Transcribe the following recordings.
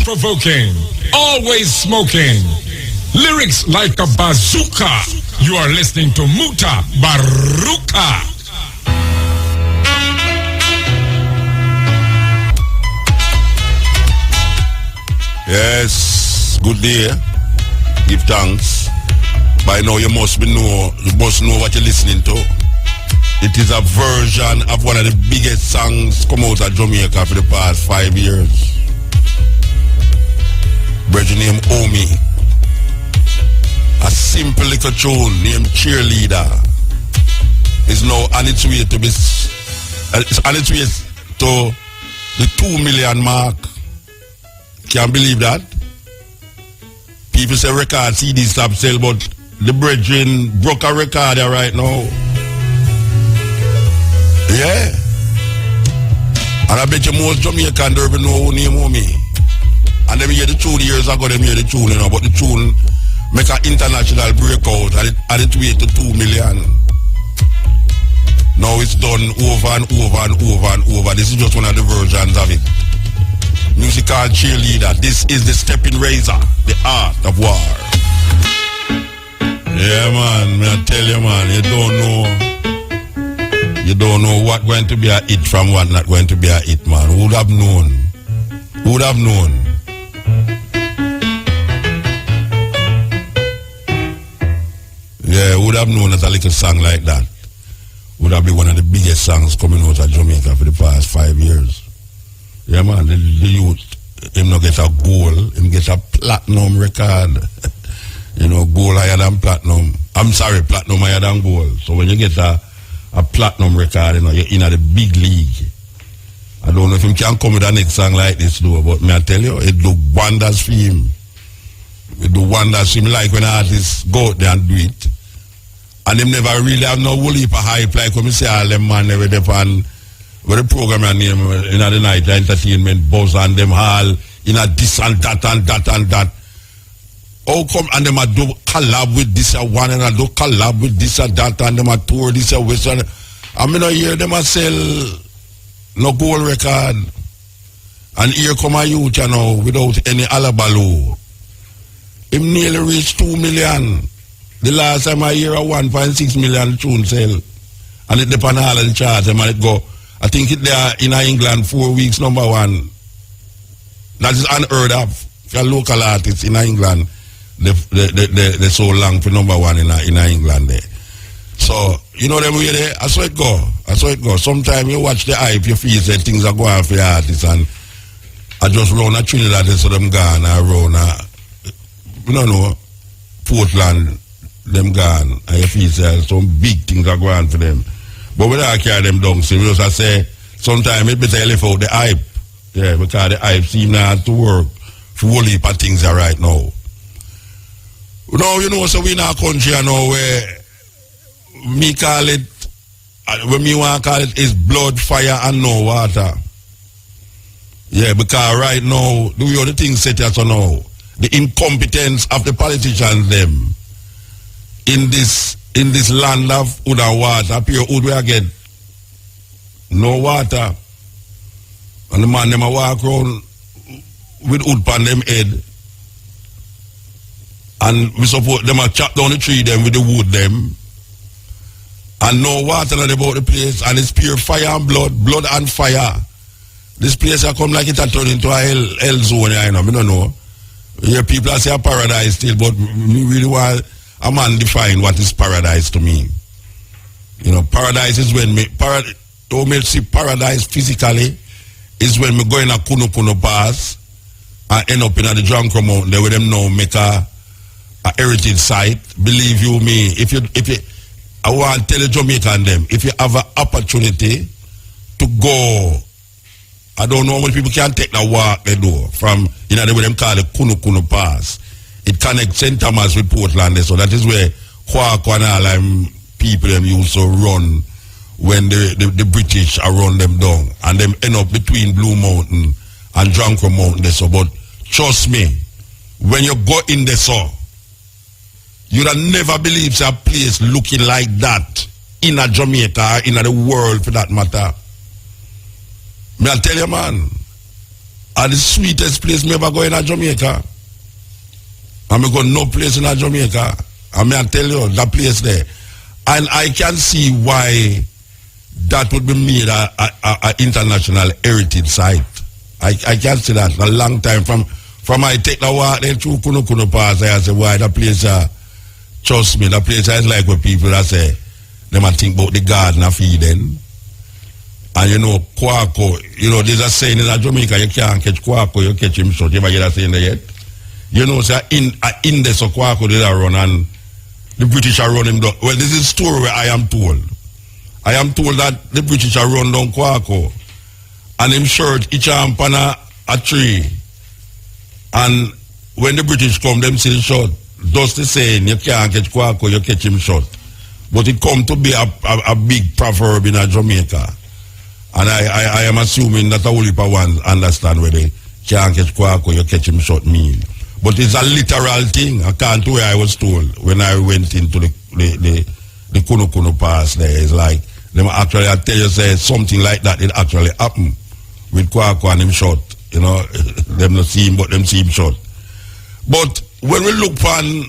thought-provoking, always smoking, lyrics like a bazooka. You are listening to Mutabaruka. Yes, good day. Give thanks. By now you must know what you're listening to. It is a version of one of the biggest songs come out of Jamaica for the past 5 years. Brethren named Omi. A simple little tune named Cheerleader is now on its way to the 2 million mark. Can't believe that. People say record CD stop sell, but the brethren broke a record right now. Yeah. And I bet you most Jamaican don't even know who name me. And them hear the tune years ago, them hear the tune, you know, but the tune make an international breakout and it way to 2 million. Now it's done over and over and over and over. This is just one of the versions of it. Musical Cheerleader. This is the stepping razor, the art of war. Yeah, man, I tell you, man, you don't know what going to be a hit from what not going to be a hit, man. Who would have known? Who would have known? Yeah, who would have known that a little song like that would have been one of the biggest songs coming out of Jamaica for the past 5 years. Yeah, man, the youth, him not get a gold, him get a platinum record. You know, gold higher than platinum. I'm sorry, platinum higher than gold. So when you get a platinum record, you know, you're in a the big league. I don't know if him can come with a next song like this though, but may I tell you, it do wonders for him. It do wonders for him, like when artists go out there and do it. And them never really have no whole heap of hype, like when we say all them man never depend. Where the program and name in the night entertainment buzz and them all in a this and that and that and that. How come and them a do collab with this and one and a do collab with this and that and them a tour this and west and I mean I hear them a sell no gold record. And here come a youth, you know, without any alabalu. Him nearly reached 2 million. The last time I hear a 1.6 million tune sell. And it depends on all of the charts and it go. I think it there in England 4 weeks #1. That is unheard of. If you're a local artist in England, they so long for #1 in England there. So, you know them way there, I saw it go. Sometimes you watch the hype, you feel that things are going for the artists and I just run a Trinidad so them gone, I run you know, Portland, them gone, and you feel that some big things are going for them. But we don't carry them down serious. I say, sometimes it better leave out the hype. Yeah, because the hype seems not to work for whole heap of things are right now. Now, you know, so we in our country, you know, where me call it, when me want to call it, is blood, fire, and no water. Yeah, because right now, the way the things set us on now, the incompetence of the politicians, them, in this land of wood and water, pure wood we get no water. And the man them a walk around with wood pan them head. And we support them a chop down the tree them with the wood them. And no water about the place. And it's pure fire and blood and fire. This place a come like it a turn into a hell zone, you know. I don't know. Yeah, people say a paradise still, but me really want a man define what is paradise to me. You know, paradise is when me see paradise physically is when me go in a Kuno pass and end up in the Jonko Mountain there with them now make a heritage site. Believe you me, if you I want to tell the Jamaican them, if you have an opportunity to go, I don't know how many people can take the walk they do from, you know, the way them call it Kuno Pass. It connects St. Thomas with Portland, so that is where Kwakwa and all them people them used to run when the British are run them down. And them end up between Blue Mountain and Jonko Mountain. So, but trust me, when you go in there, so, you'd have never believed a place looking like that in a Jamaica, in the world for that matter. May I tell you, man, are the sweetest place me ever go in Jamaica. And me go no place in Jamaica. And me I tell you, that place there. And I can see why that would be made a international heritage site. I can see that a long time from I take the walk there through Kuno Pass. I say, why that place, trust me, that place is like what people that say, they might think about the garden of Eden. And you know, Kwako, you know, there's a saying in Jamaica, you can't catch Kwako, you catch him short. You ever hear that saying there yet? You know, say, in the so Kwako they are run and the British are running down. Well, this is a story where I am told. I am told that the British are run down Kwako and him shirt each arm on a tree. And when the British come, them see the shot. Just the saying, you can't catch Kwako, you catch him short. But it come to be a big proverb in Jamaica. And I am assuming that a whole heap of ones understand where they can't catch Kwako, you catch him short mean. But it's a literal thing. I can't do where I was told when I went into the Kuno Pass there. It's like, them actually, I tell you, say something like that, it actually happened with Kwako and him short. You know, them not see him, but them see him short. But when we look on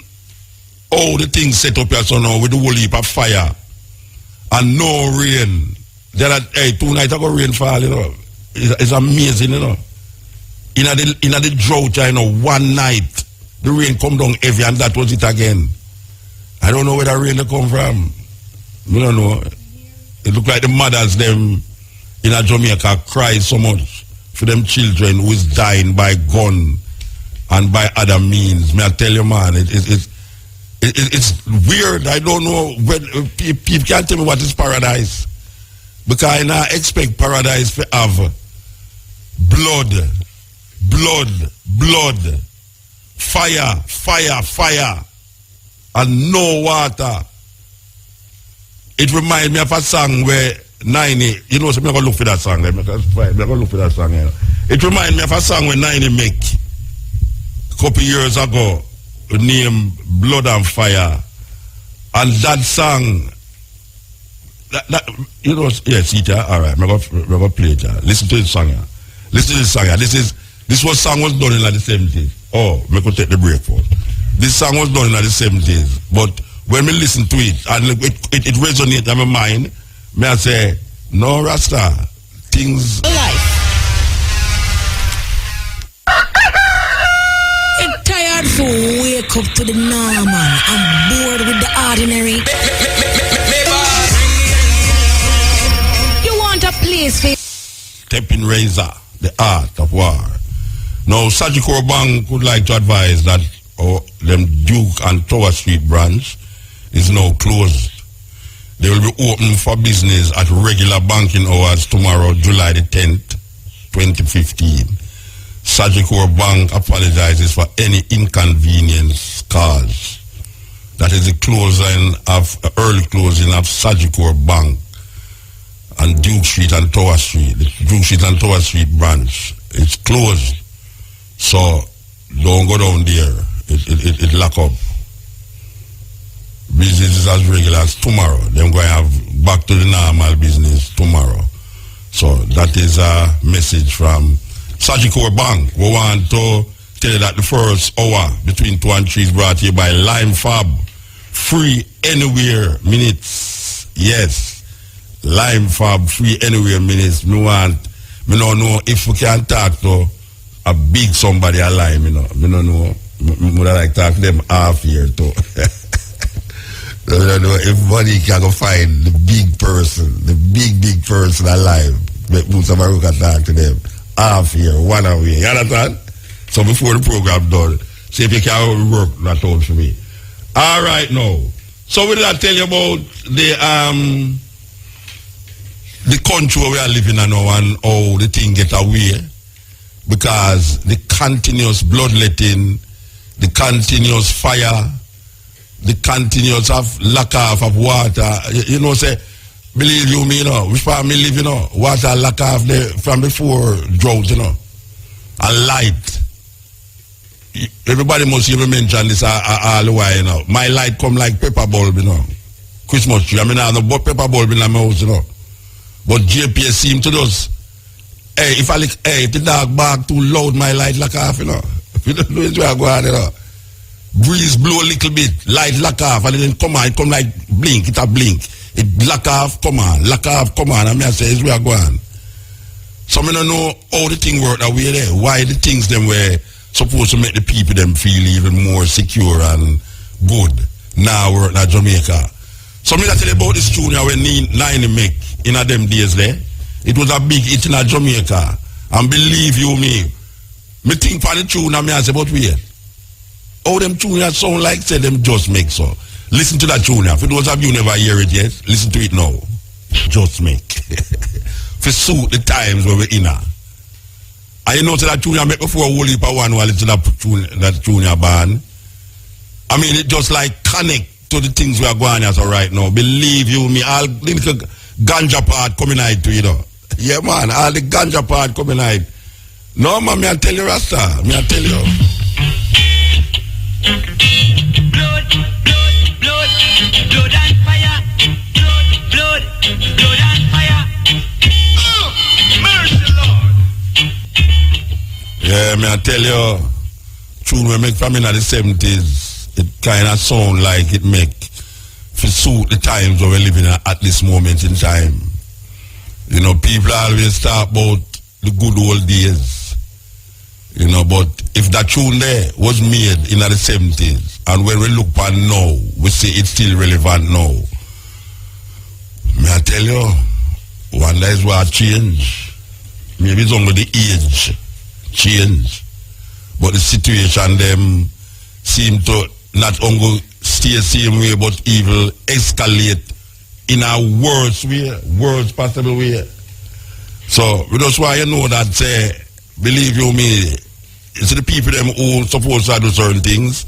how the things set up here so now with the whole heap of fire and no rain, there are, hey, 2 nights ago rain fall, you know. It's amazing, you know. In the drought, you know, one night, the rain come down heavy and that was it again. I don't know where the rain come from. I don't know. It look like the mothers, them, in Jamaica, cry so much for them children who is dying by gun and by other means. May I tell you, man, it's weird. I don't know. People can't tell me what is paradise. Because I now expect paradise to have blood, fire, and no water. It reminds me of a song where 90, you know, so I'm going to look for that song. I'm going to look for that song. You know. It reminds me of a song where 90 make a couple years ago, named Blood and Fire. And that song, that you know, yes, all right, I'm going to play it. Listen to this song. Listen to this song. This song was done in the 70s. Oh, I'm going to take the break for it. This song was done in the 70s. But when we listen to it, and it resonates in my mind, may I say, no, Rasta, things... Life. You're tired for wake up to the normal. I'm bored with the ordinary. You want a place for... Stepping razor, the art of war. Now, Surgical Bank would like to advise that them Duke and Tower Street branch is now closed. They will be open for business at regular banking hours tomorrow, July the 10th, 2015. Surgical Bank apologizes for any inconvenience caused. That is the early closing of Surgical Bank on Duke Street and Tower Street. The Duke Street and Tower Street branch. It's closed. So don't go down there. It lock up. Business is as regular as tomorrow. They're going to have back to the normal business tomorrow. So that is a message from Surgical Bank. We want to tell you that the first hour between 2 and 3 is brought to you by Lime Fab. Free anywhere minutes. Yes. Lime Fab, free anywhere minutes. Me don't know if we can talk to a big somebody a Lime, you know. Me don't know. Me would like to talk to them half year too. I don't know if money can go find the big person alive. Make Mutabaruka talk to them half year, 1 hour. You understand? So before the program done, see if you can work that out for me. All right now. So we did tell you about the country where we are living in now and how the thing get away. Because the continuous bloodletting, the continuous fire, the continuous lack of water, you know, say, believe you me, you know, which part me live, you know, water lack of from before drought, you know, and light. Everybody must even mention this all the while, you know. My light come like pepper bulb, you know. Christmas tree. I mean, I have no pepper bulb in my house, you know. But JPS seem to just Hey, if the dog bark too loud, my light lock off, you know. If you don't know it, where I go on, you know. Breeze blow a little bit, light lock off, and then come on, it come like blink, it a blink. It lock off, come on, and I say, it's where I go on. So I don't know how the thing work that way there. Why the things them were supposed to make the people them feel even more secure and good now work in Jamaica. So I tell you about this tune when Nine make in a them days there. It was a big hit in Jamaica. And believe you me think for the tune and I say, but wait. All them tune sound like say them just make so. Listen to that tune. For those of you never hear it yet, listen to it now. Just make. For suit the times where we're in. And you know that tune I make before a whole heap of one while it's in that tune band. I mean, it just like connect to the things we are going as right now. Believe you me, all the little ganja part coming out to you know. Yeah man, all the ganja part coming out. No man, me I tell you Rasta, me I tell you. Blood and fire. Blood and fire. Oh, mercy Lord. Yeah, me I tell you, tune we make from in the 70s, it kind of sound like it make to suit the times we're living at this moment in time. You know, people always talk about the good old days. You know, but if that tune there was made in the 70s, and when we look back now, we see it's still relevant now. May I tell you, one day is what change. Maybe it's only the age change. But the situation them seem to not only stay the same way, but even escalate in a worse possible way. So that's why you know that believe you me, it's the people them who supposed to do certain things,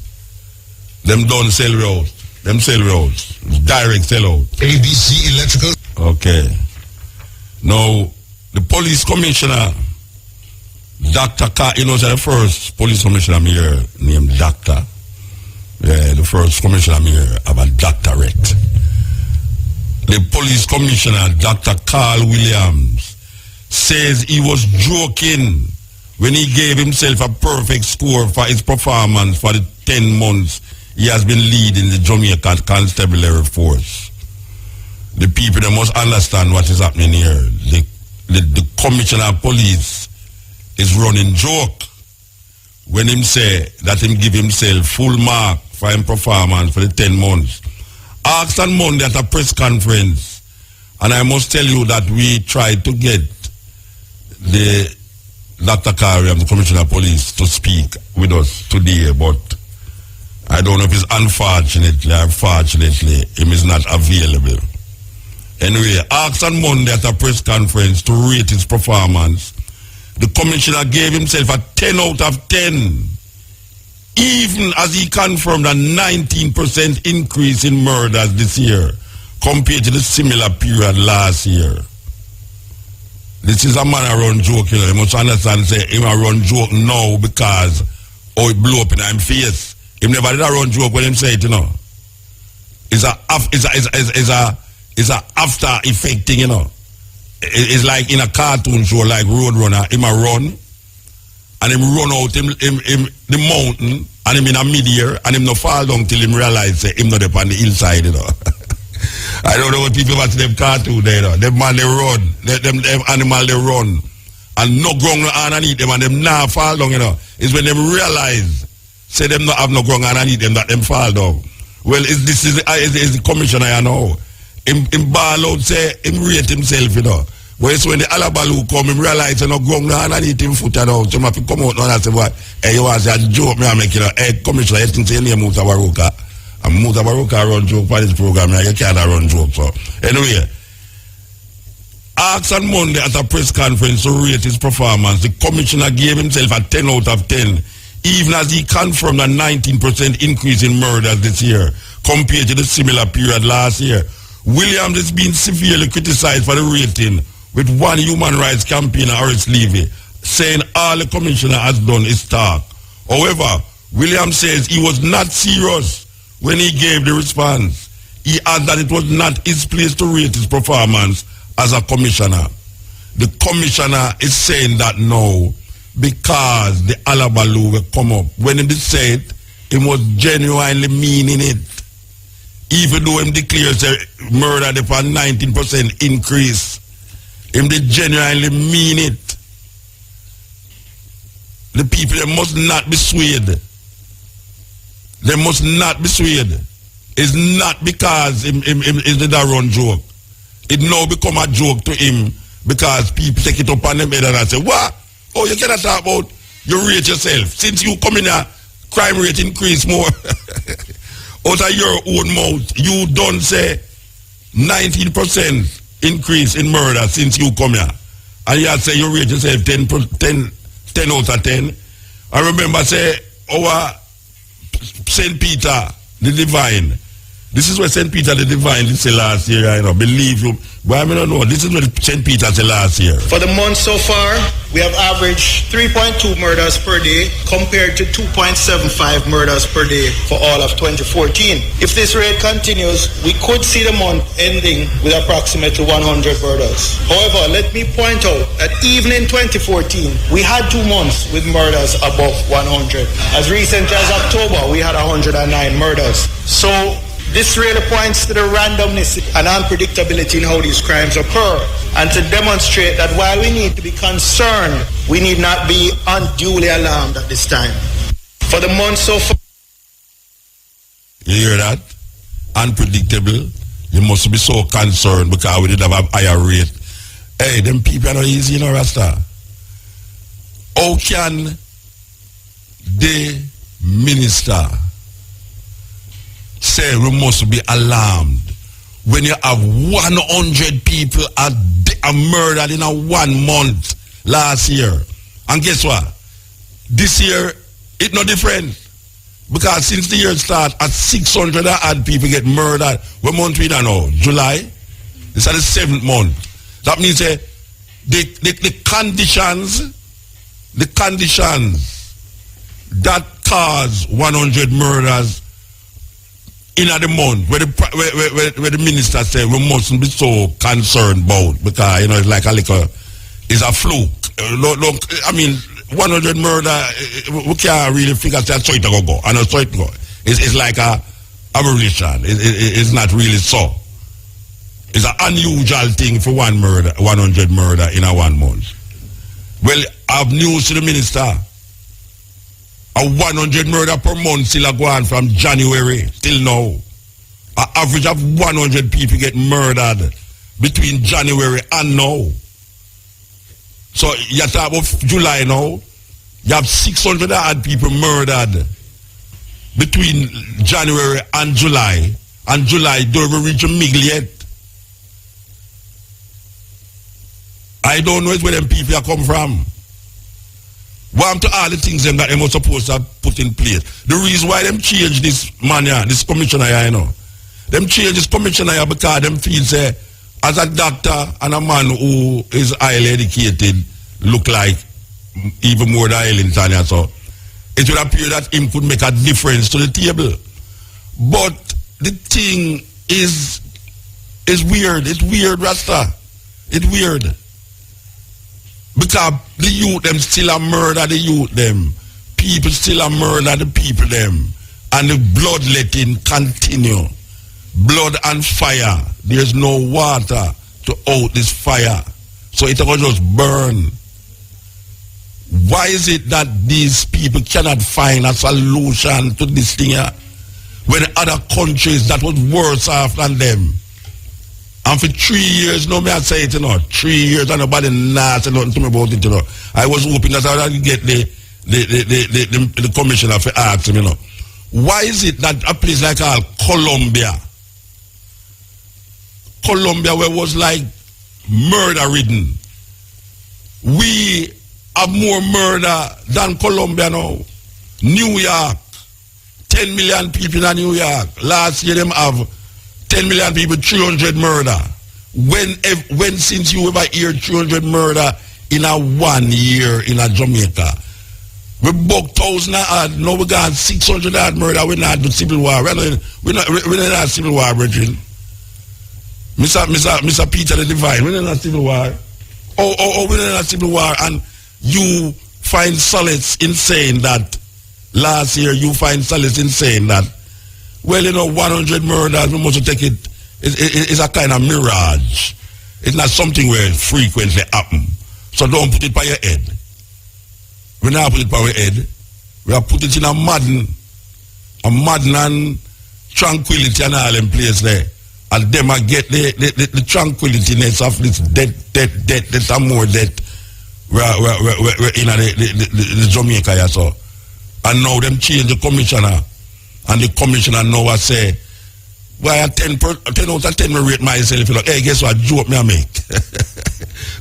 them don't sell out. Them sell out. Direct sell out. ABC Electrical. Okay. Now, the police commissioner, Dr. you know, the first police commissioner I'm here named Doctor. Yeah, the first commissioner I'm here have a doctorate. The police commissioner, Dr. Carl Williams, says he was joking when he gave himself a perfect score for his performance for the 10 months he has been leading the Jamaica Constabulary Force. The people they must understand what is happening here. The commissioner of police is running joke when him say that him give himself full mark for his performance for the 10 months. Asked on Monday at a press conference, and I must tell you that we tried to get the Dr. Kari, the Commissioner of Police, to speak with us today, but I don't know if it's unfortunately or fortunately him is not available. Anyway, asked on Monday at a press conference to rate his performance, the Commissioner gave himself a 10 out of 10, even as he confirmed a 19% increase in murders this year compared to the similar period last year. This is a man a run joke, you know. You must understand, say, him a run joke now because it blew up in his face. Him never did a run joke when him say it, you know. It's a after effect thing, you know. It's like in a cartoon show like Roadrunner, him a run, and him run out him the mountain, and him in a mid-air, and him no fall down till him realize say him not up on the hillside, you know. I don't know what people watch them cartoon there, you know. Them man they run, them animal they run, and no ground no underneath them, and them now fall down, you know. It's when them realize, say them not have no ground underneath them, that them fall down. Well, this is the commissioner, you know. Him ball out, say, him rate himself, you know. But it's when the Alabalu come, him realize, you know, ground underneath him foot, you know. So if he come out now and say, what, hey, you want to say a joke, me I make, you know, hey, commissioner, you think say your name Mutabaruka. And Mutabaruka run joke for this program, you can't run joke, so. Anyway, asked on Monday at a press conference to rate his performance, the commissioner gave himself a 10 out of 10, even as he confirmed a 19% increase in murders this year compared to the similar period last year. Williams is being severely criticized for the rating, with one human rights campaigner, Horace Levy, saying all the commissioner has done is talk. However, Williams says he was not serious when he gave the response. He added that it was not his place to rate his performance as a commissioner. the commissioner is saying that now because the alabalu will come up. When he said it, he was genuinely meaning it. Even though him declares a murder for 19% increase, him they genuinely mean it. The people, they must not be swayed. They must not be swayed. It's not because him did a run joke. It now become a joke to him because people take it up on them head and say, what? Oh, you cannot talk about you rate yourself. Since you come in here, crime rate increase more. Out of your own mouth, you don't say 19% increase in murder since you come here. And you say you rate yourself 10 out of 10. I remember say our St. Peter the Divine. This is what St. Peter the Divine did say last year, I know. Believe you. But I mean, I don't know. This is what St. Peter said last year. For the month so far, we have averaged 3.2 murders per day compared to 2.75 murders per day for all of 2014. If this rate continues, we could see the month ending with approximately 100 murders. However, let me point out that even in 2014, we had 2 months with murders above 100. As recently as October, we had 109 murders. So this really points to the randomness and unpredictability in how these crimes occur, and to demonstrate that while we need to be concerned, we need not be unduly alarmed at this time. For the month so far... You hear that? Unpredictable. You must be so concerned because we did have a higher rate. Hey, them people are not easy, you know, Rasta. How can the minister say we must be alarmed when you have 100 people are murdered in a 1 month last year? And guess what? This year, it's no different. Because since the year start, at 600 odd people get murdered. What month we don't know? July? This is the 7th month. That means the conditions that cause 100 murders in the month where the minister said we mustn't be so concerned about, because you know it's like it's a fluke. Look, I mean 100 murder we can't really figure that so it go and so it go. It's like a aberration. It's not really so. It's an unusual thing for 100 murder in a 1 month. Well, I have news to the minister. A 100 murder per month still go on from January till now. An average of 100 people get murdered between January and now. So you talk about July now. You have 600 odd people murdered between January and July. And July don't even reach a middle yet. I don't know where them people are come from. What to all the things them that they were supposed to put in place. The reason why them change this man here, this commissioner here, you know. Them change this commissioner here because them feel say, as a doctor and a man who is highly educated, look like even more than Ellington here, so it would appear that him could make a difference to the table. But the thing is weird. It's weird, Rasta. It's weird. Because the youth them still a murder the youth them. People still a murder the people them. And the bloodletting continue. Blood and fire. There's no water to out this fire. So it will just burn. Why is it that these people cannot find a solution to this thing here? When other countries that was worse off than them. And for 3 years, no me I say it, you know. 3 years and nobody not say nothing to me about it, you know. I was hoping that I would get the commissioner to ask him, you know. Why is it that a place like Colombia where it was like murder-ridden, we have more murder than Colombia now? New York, 10 million people in New York. Last year them have 10 million people, 300 murder. When since you ever hear 300 murder in a 1 year in a Jamaica? We buck 1,000 odd, now we got 600 odd murder, we not do civil war. We're not civil war, brethren. Mr. Peter the Divine, we're not civil war. we're in a civil war, and you find solace in saying that last year you find solace in saying that, well, 100 murders, we must take it. It's a kind of mirage. It's not something where it frequently happen. So don't put it by your head. We not put it by your head. We have put it in a modern and tranquility and all in place there. And them I get the tranquilityness of this death, there's more death. We're in the Jamaica, yeah, so. And now them change the commissioner. And the commissioner now I say, well, 10 out of 10 me rate myself. You know, hey, guess what joke me I make?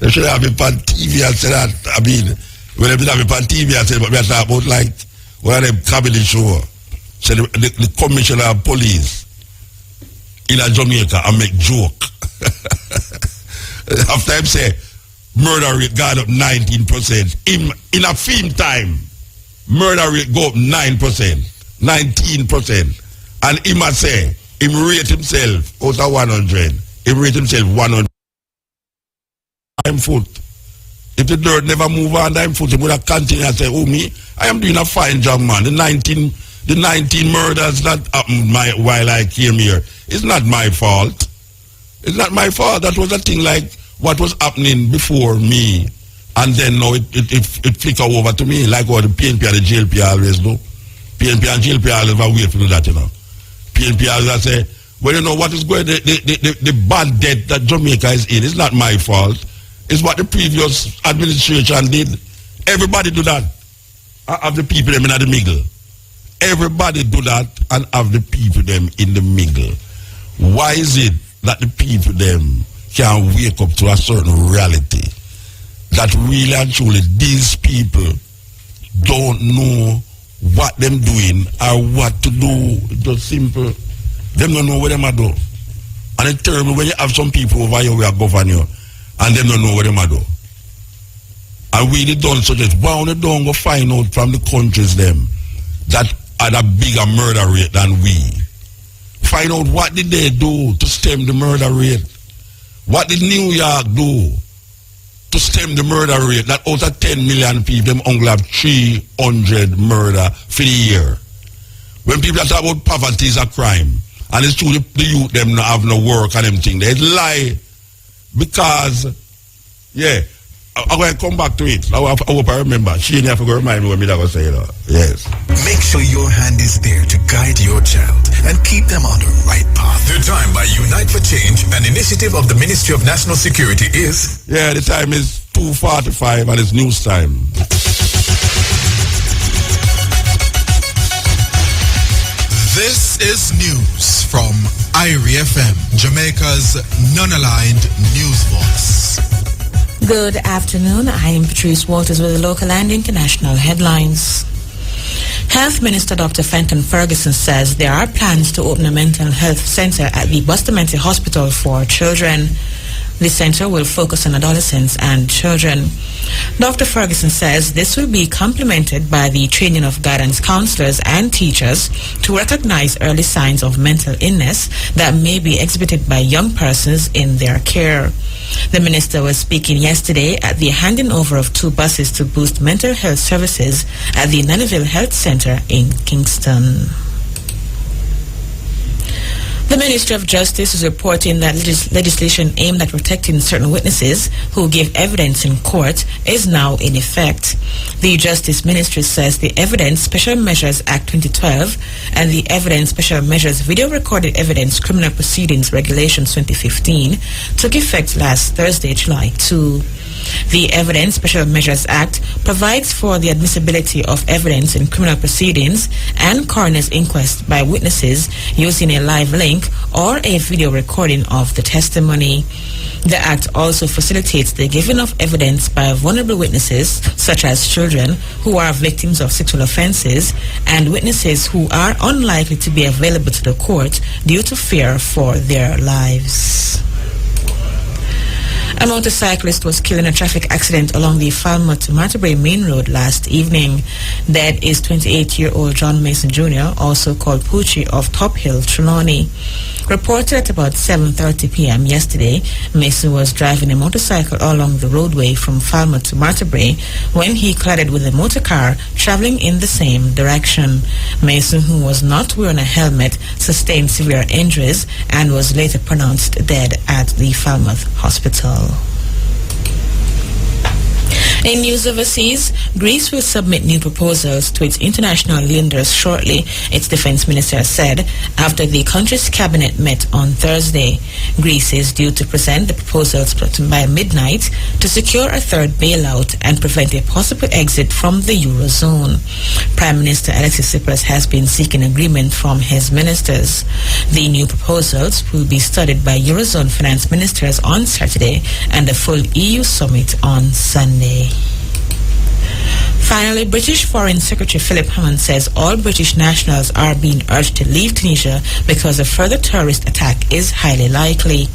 They should have it on TV and say that. I mean, when they did have it on TV and say, but we are talking about like one of them comedy show. So the commissioner of police in a Jamaica and make joke. After him say, murder rate gone up 19%. In a film time, murder rate go up 9%, 19%. And him a say, him rate himself out of 100. Him rate himself 100. I'm foot. If the dirt never move on, I'm foot. He would have continued and say, oh me, I am doing a fine job, man. The 19 murders that happened while I came here. It's not my fault. It's not my fault. That was a thing like what was happening before me. And then now it flicker over to me, like what the PNP and the JLP always do. PNP and JLP always wait for that, PNP always say, well, what is going, the bad debt that Jamaica is in, it's not my fault. It's what the previous administration did. Everybody do that. I have the people them in the middle. Everybody do that and have the people them in the middle. Why is it that the people them can wake up to a certain reality that really and truly these people don't know what them doing or what to do? It's just simple. Them don't know what them are do. And it's terrible when you have some people over here who are governing you and them don't know what them are do. And we don't suggest, why don't they go find out from the countries them that had a bigger murder rate than we? Find out what did they do to stem the murder rate. What did New York do to stem the murder rate that out of 10 million people, them only have 300 murder for the year? When people talk about poverty is a crime, and it's true the youth them not have no work and them thing, they lie. Because, yeah, I'm going to come back to it. I hope I remember. She never forgot to remind me what I was saying. Yes. Make sure your hand is there to guide your child and keep them on the right path. The time by Unite for Change, an initiative of the Ministry of National Security is... Yeah, the time is 2:45 and it's news time. This is news from IRI FM, Jamaica's non-aligned news voice. Good afternoon. I am Patrice Walters with the local and international headlines. Health Minister Dr. Fenton Ferguson says there are plans to open a mental health center at the Bustamante Hospital for children. The center will focus on adolescents and children. Dr. Ferguson says this will be complemented by the training of guidance counselors and teachers to recognize early signs of mental illness that may be exhibited by young persons in their care. The minister was speaking yesterday at the handing over of 2 buses to boost mental health services at the Nannyville Health Center in Kingston. The Ministry of Justice is reporting that legislation aimed at protecting certain witnesses who give evidence in court is now in effect. The Justice Ministry says the Evidence Special Measures Act 2012 and the Evidence Special Measures Video Recorded Evidence Criminal Proceedings Regulations 2015 took effect last Thursday, July 2. The Evidence Special Measures Act provides for the admissibility of evidence in criminal proceedings and coroner's inquest by witnesses using a live link or a video recording of the testimony. The Act also facilitates the giving of evidence by vulnerable witnesses, such as children who are victims of sexual offenses and witnesses who are unlikely to be available to the court due to fear for their lives. A motorcyclist was killed in a traffic accident along the Falmouth to Martlebury Main Road last evening. Dead is 28-year-old John Mason Jr., also called Poochie, of Top Hill, Trelawney. Reported at about 7:30 p.m. yesterday, Mason was driving a motorcycle along the roadway from Falmouth to Martlebury when he collided with a motor car traveling in the same direction. Mason, who was not wearing a helmet, sustained severe injuries and was later pronounced dead at the Falmouth hospital. In news overseas, Greece will submit new proposals to its international lenders shortly, its defense minister said, after the country's cabinet met on Thursday. Greece is due to present the proposals by midnight to secure a third bailout and prevent a possible exit from the Eurozone. Prime Minister Alexis Tsipras has been seeking agreement from his ministers. The new proposals will be studied by Eurozone finance ministers on Saturday and a full EU summit on Sunday. Finally, British Foreign Secretary Philip Hammond says all British nationals are being urged to leave Tunisia because a further terrorist attack is highly likely.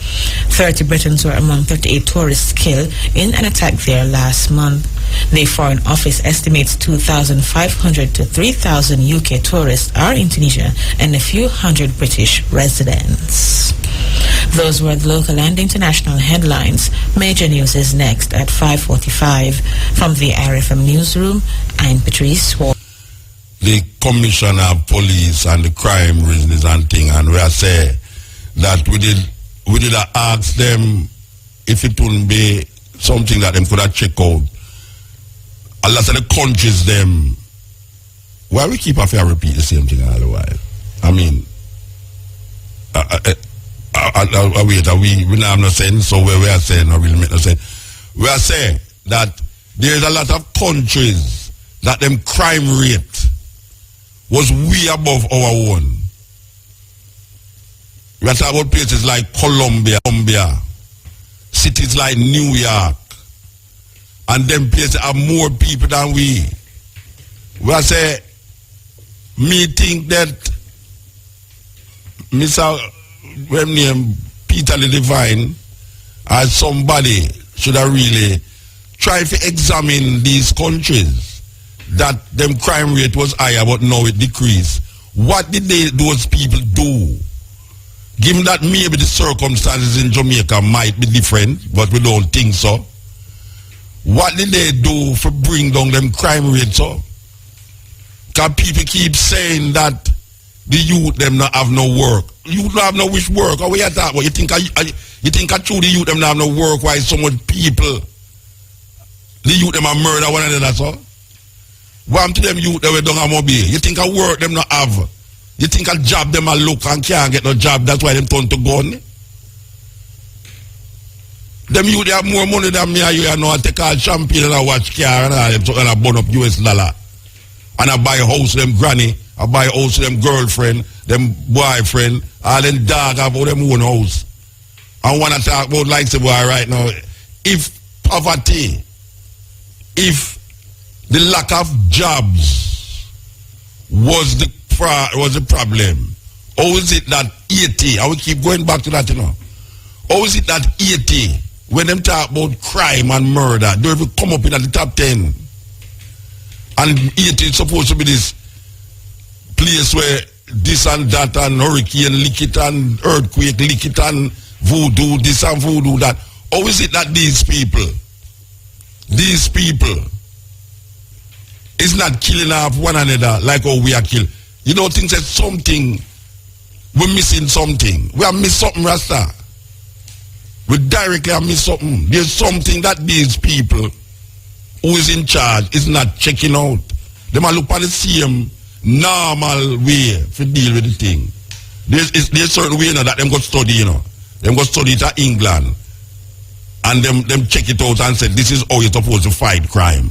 30 Britons were among 38 tourists killed in an attack there last month. The Foreign Office estimates 2,500 to 3,000 UK tourists are in Tunisia and a few hundred British residents. Those were the local and international headlines. Major news is next at 5:45. From the RFM newsroom, I'm Patrice Ward. The Commissioner of Police and the crime business and thing, and we are say that we did ask them if it wouldn't be something that them could have checked out. A lot of the countries them, why we keep after repeat the same thing all the while? I mean, we now have no sense, so we are saying, or really make no sense. We are saying that there's a lot of countries that them crime rate was way above our own. We are talking about places like Colombia, cities like New York, and them places have more people than we. We are saying, me think that Mr. name Peter the Divine as somebody should have really tried to examine these countries that them crime rate was higher but now it decreased. What did those people do? Given that maybe the circumstances in Jamaica might be different, but we don't think so. What did they do for bring down them crime rates up? Because people keep saying that the youth them not have no work. You don't have no wish work. Or what you talk about? You think I true the youth them not have no work? Why so much people? The youth them a murder one another, so? What to them youth that we don't have mobile? You think I work them not have? You think I job them a look and can't get no job? That's why them turn to gun. Them youth they have more money than me and you know. I take all champagne and I watch car and all them so and I burn up US dollar. And I buy a house to them granny. I buy a house to them girlfriend, them boyfriend, all them dog have all them own house. I want to talk about like the boy right now. If poverty, if the lack of jobs was the problem, how is it that 80, I will keep going back to that, you know. How is it that 80, when them talk about crime and murder, they will come up in the top 10? And 80 is supposed to be this place where this and that and hurricane lick it and earthquake lick it and voodoo this and voodoo that. How is it that these people is not killing off one another like how we are killed? You know, things that something, we're missing something. We have missed something, Rasta. We directly have missed something. There's something that these people who is in charge is not checking out. They might look at the same normal way to deal with the thing. There's certain way, you know, that them go study, you know. Them go study it at England. And them check it out and say, this is how you're supposed to fight crime.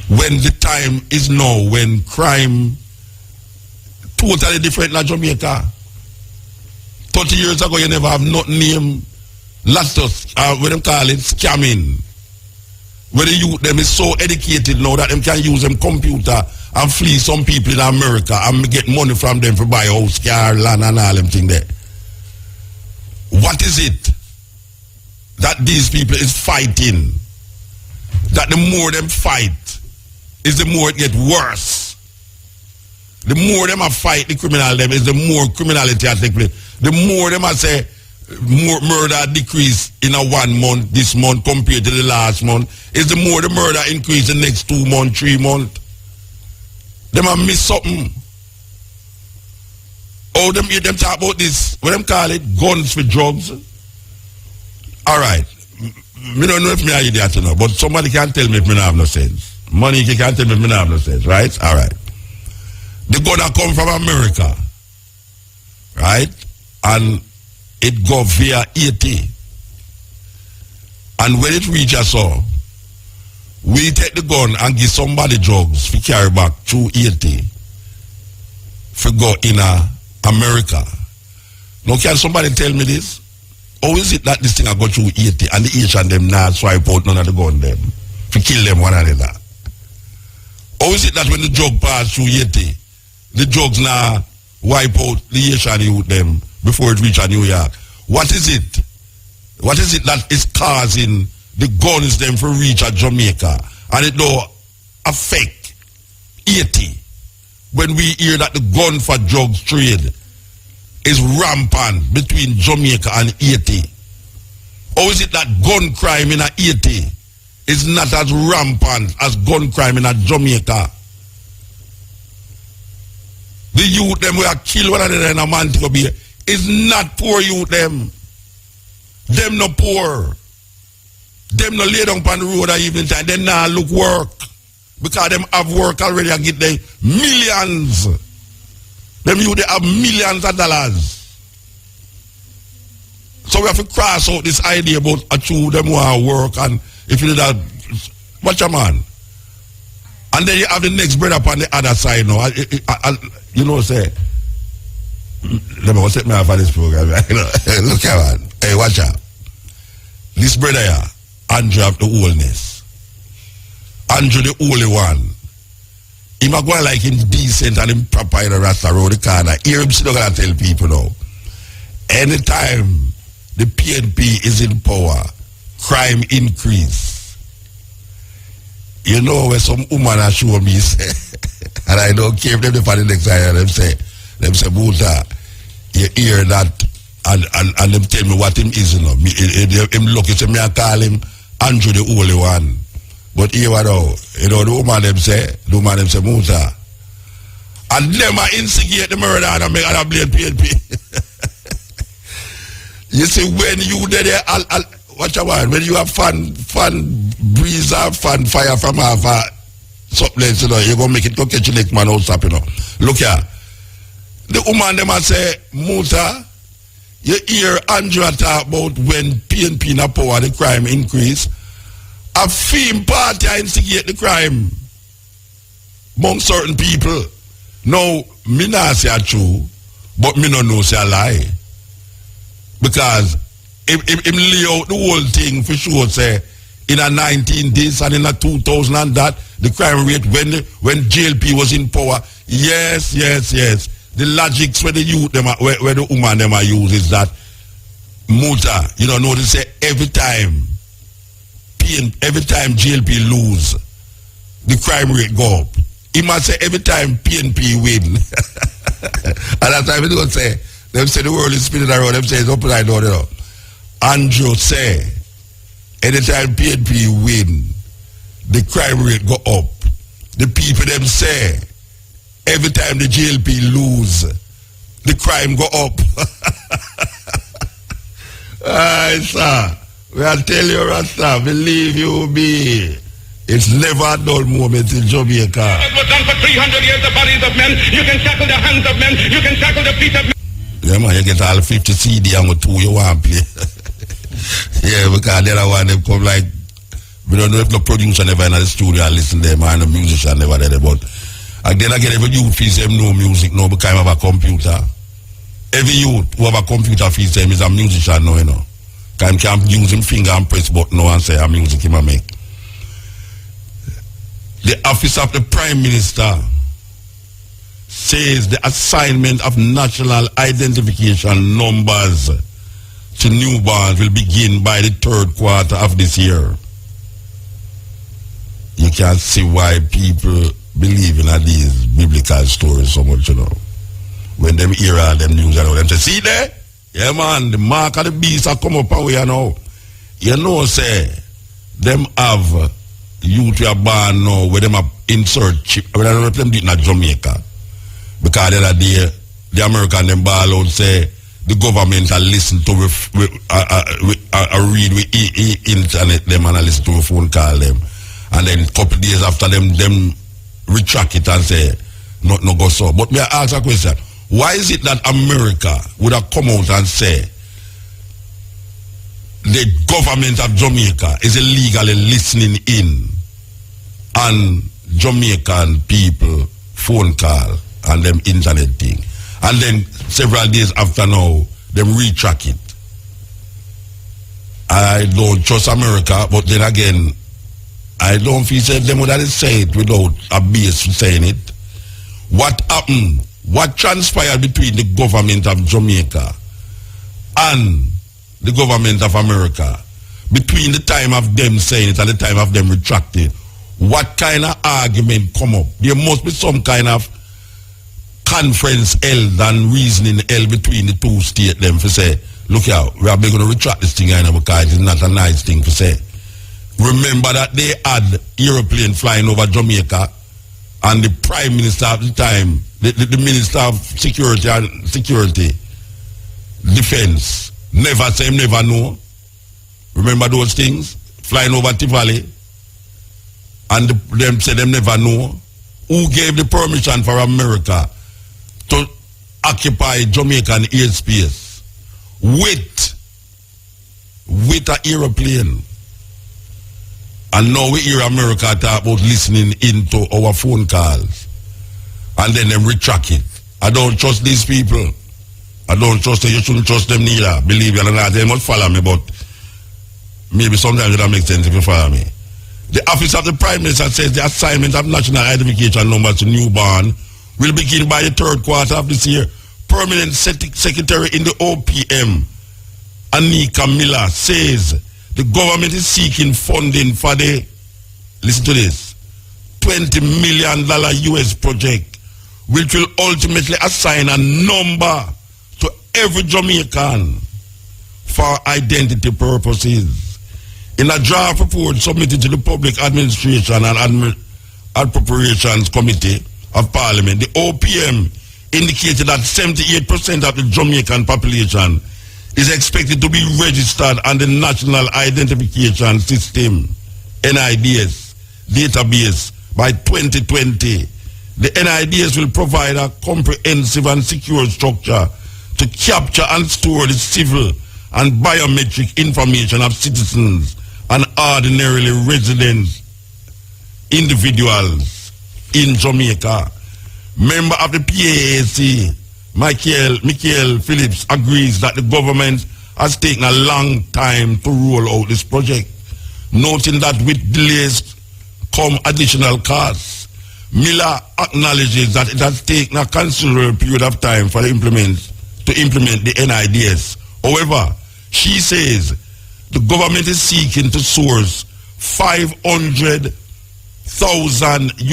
When the time is now, when crime totally different than Jamaica. 30 years ago, you never have nothing named lots of, what them call it, scamming. Where the youth them is so educated now that them can use them computer and flee some people in America and get money from them for buy house, car, land and all them thing there. What is it that these people is fighting, that the more them fight, is the more it get worse. The more them a fight the criminal them, is the more criminality I take place. The more them I say, more murder decrease in a 1 month, this month compared to the last month, is the more the murder increase the next 2 months, 3 months. Them a miss something. Oh, them hear them talk about this, what them call it, guns for drugs. Alright. Me don't know if me are idiot or not, but somebody can tell me if me not have no sense. Money can tell me if me not have no sense, right? Alright. The gun that come from America, right? And it go via Haiti. And when it reach us all, we take the gun and give somebody drugs for carry back through Haiti for go in America. Now can somebody tell me this? How is it that this thing I go through Haiti and the Haitian them not swipe out none of the gun them to kill them one another? How is it that when the drug pass through Haiti, the drugs now wipe out the Haitian youth them before it reach New York? What is it? What is it that is causing the guns them for reach at Jamaica and it don't affect Haiti when we hear that the gun for drugs trade is rampant between Jamaica and Haiti? Or is it that gun crime in Haiti is not as rampant as gun crime in Jamaica? The youth them we are kill one another in a Montego Bay is not poor youth them. Them no poor. Them no lay down on the road at evening time. They not look work. Because them have work already and get them millions. Them youth they have millions of dollars. So we have to cross out this idea about a true them want to work, and if you do that, watch a man. And then you have the next brother on the other side now. You know, say, let me set me off on this program. Look here, man. Hey, watch out. This brother here, Andrew of the wholeness. Andrew the holy one. He might go like him decent and him proper in the rasta road the corner. Hear him still gonna tell people now. Anytime the PNP is in power, crime increase. You know where some woman are show me say, and I don't care if them for the next time them say, Muta, you hear that and them tell me what him is, you know. Him look, you say me I call him Andrew the Holy One. But here what you know the woman them say Muta. And them are instigate the murder and make other blame PNP. You see when you there watch a while, when you have fun breeze or fun fire from half something, you know, you're gonna make it go catch your next man out stop, you know. Look here. The woman them a say, Muta, you hear Andrea talk about when PNP in a power the crime increase. A theme party instigate the crime among certain people. Now, me not say a true, but me no know say a lie. Because him lay out the whole thing for sure, say, in a 19 this and in a 2000 and that, the crime rate when JLP was in power. Yes. The logics where the youth them where the woman them are use is that Muta, you know, notice say every time JLP lose, the crime rate go up. He must say every time PNP win. And that's why we don't say, them say the world is spinning around, them say it's upside down, you know. Andrew say, anytime PNP win, the crime rate go up. The people them say, every time the JLP lose, the crime go up. Aye, sir. Well, I tell you, Rasta, believe you me, it's never a dull moment in Jamaica. It was done for 300 years, the bodies of men. You can shackle the hands of men. You can shackle the feet of men. Yeah, man, you get all 50 CD and 2 you want to play. Yeah, because the other one, they come like, we don't know if the producer never in the studio and listen to them, and the musician never there, but again, every youth feels them no music, no, because I have a computer. Every youth who have a computer feels them is a musician, no, you know. Because he can't use him finger and press button and say a music he make. The office of the Prime Minister says the assignment of national identification numbers to to newborns will begin by the third quarter of this year. You can see why people believe in these biblical stories so much, you know. When them hear all them news, them say, see there? Yeah, man, the mark of the beast have come up away, you know. You know, say, them have youth who are born now, where them have insert chip, I don't know if them do it in Jamaica. Because the other day, the American them ball out say, the government will listen to, read with internet them and listen to a phone call them. And then a couple days after them retract it and say, no go so. But may I ask a question? Why is it that America would have come out and say the government of Jamaica is illegally listening in on Jamaican people phone call and them internet thing? And then several days after now, them retract it. I don't trust America, but then again, I don't feel that them would have said it without a base for saying it. What happened? What transpired between the government of Jamaica and the government of America, between the time of them saying it and the time of them retracting, what kind of argument come up? There must be some kind of conference held and reasoning held between the two states them for say, look here, we are going to retract this thing because it's not a nice thing to say. Remember that they had aeroplane flying over Jamaica, and the Prime Minister at the time, the Minister of Security and Defense, never say him never know. Remember those things? Flying over Tivoli, and them say them never know. Who gave the permission for America to occupy Jamaican airspace with an aeroplane? And now we hear America talk about listening into our phone calls. And then them retract it. I don't trust these people. I don't trust them. You shouldn't trust them neither. Believe me or not, they must follow me, but maybe sometimes it don't make sense if you follow me. The Office of the Prime Minister says the assignment of national identification numbers to newborn will begin by the third quarter of this year. Permanent Secretary in the OPM, Anika Miller, says the government is seeking funding for the, listen to this, $20 million US project, which will ultimately assign a number to every Jamaican for identity purposes. In a draft report submitted to the Public Administration and Appropriations Committee of Parliament, the OPM indicated that 78% of the Jamaican population is expected to be registered on the National Identification System, NIDS, database by 2020. The NIDS will provide a comprehensive and secure structure to capture and store the civil and biometric information of citizens and ordinarily resident individuals in Jamaica. Member of the PAAC, Michael Phillips, agrees that the government has taken a long time to roll out this project, noting that with delays come additional costs. Miller acknowledges that it has taken a considerable period of time to implement the NIDS. However, she says the government is seeking to source $500,000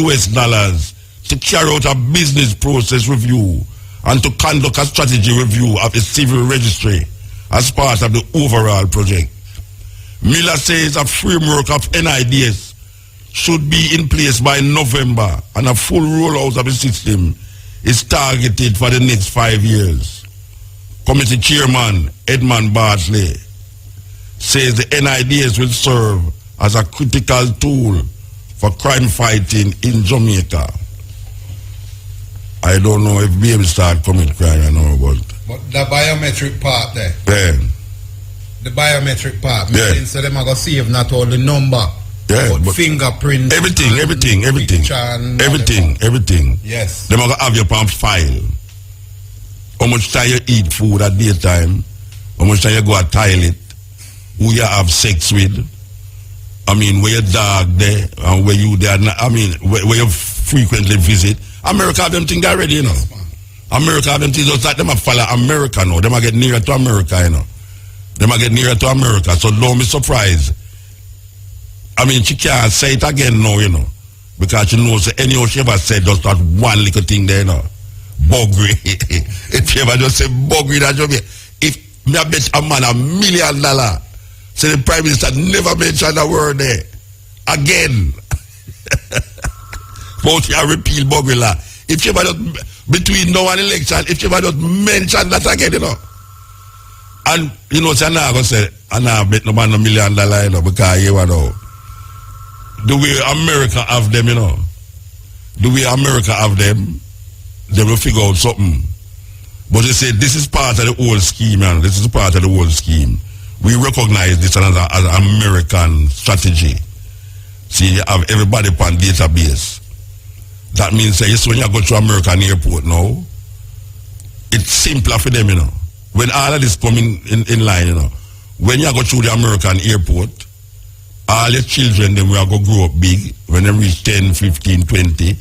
US to carry out a business process review and to conduct a strategy review of the civil registry as part of the overall project. Miller says a framework of NIDS should be in place by November, and a full rollout of the system is targeted for the next 5 years. Committee Chairman Edmund Bartley says the NIDS will serve as a critical tool for crime fighting in Jamaica. I don't know if baby start commit crime, I know, but the biometric part there. Yeah. The biometric part. Yeah. So them are going to save not all the number, yeah, but fingerprint. Everything. Yes. Them are going to have your palm file. How much time you eat food at daytime, how much time you go to toilet, who you have sex with, I mean, where your dog there, and where you there, I mean, where you frequently visit. America have them things already, you know. America have them things just like them a follow America now. Them a get nearer to America, you know. Them a get nearer to America, so don't be surprised. I mean, she can't say it again now, you know. Because she knows anyhow she ever said just that one little thing there, you know. Buggery. If she ever just say buggery, that just be. If me a bet a man $1 million, say the Prime Minister never mentioned a word there. Again. But she a repeal buggery law. If she ever just, between now and election, if she ever just mention that again, you know. And, you know, so I'm not going to say, I'm not bet no man $1 million, you know, because you know. The way America have them, you know. The way America have them, they will figure out something. But they say this is part of the whole scheme, man. This is part of the whole scheme. We recognize this as an American strategy. See, you have everybody on database. That means that when you go to American airport now, it's simpler for them, you know. When all of this come in line, you know. When you go through the American airport, all your children, them will go grow up big. When they reach 10, 15, 20,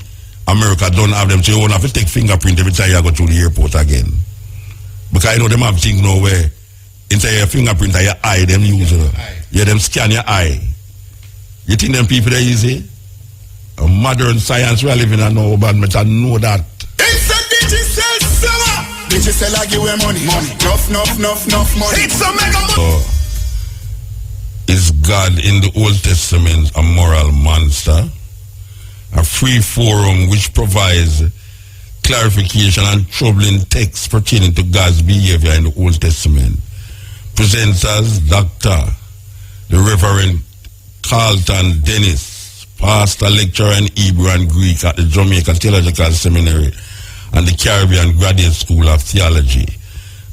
America don't have them. So you won't have to take fingerprint every time you go through the airport again. Because you know them have things now where instead of your fingerprint or your eye, them use it. Yeah, them scan your eye. You think them people are easy? A modern science we are living in now, but I know that. It's a digital summer. Digital give away money. Enough money. It's a mega money. Is God in the Old Testament a moral monster? A free forum which provides clarification and troubling texts pertaining to God's behavior in the Old Testament. Presenters Dr. the Reverend Carlton Dennis, pastor, lecturer in Hebrew and Greek at the Jamaica Theological Seminary and the Caribbean Graduate School of Theology.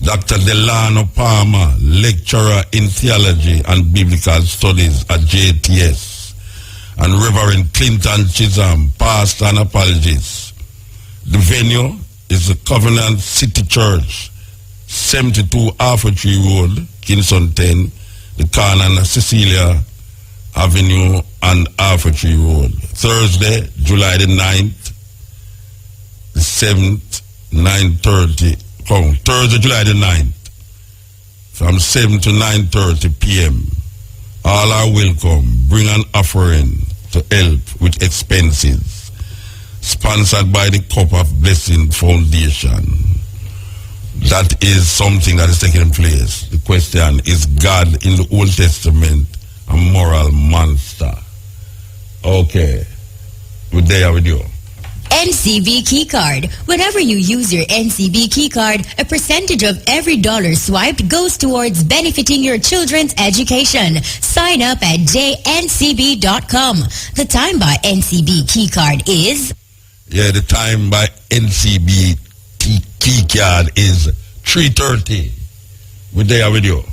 Dr. Delano Palmer, lecturer in theology and biblical studies at JTS, and Reverend Clinton Chisholm, pastor and apologist. The venue is the Covenant City Church, 72 Arthur Tree Road, Kingston 10, the corner Cecilia Avenue and Arthur Tree Road. Thursday, July the 9th, the 7th, 9:30. Thursday, July the 9th, from 7 to 9:30 p.m. All are welcome. Bring an offering to help with expenses. Sponsored by the Cup of Blessing Foundation. That is something that is taking place. The question is, God in the Old Testament a moral monster? Okay. We're there with you. NCB keycard. Whenever you use your NCB keycard, a percentage of every dollar swiped goes towards benefiting your children's education. Sign up at jncb.com. The time by NCB keycard is... Yeah, the time by NCB keycard is 3:30. We're there with you.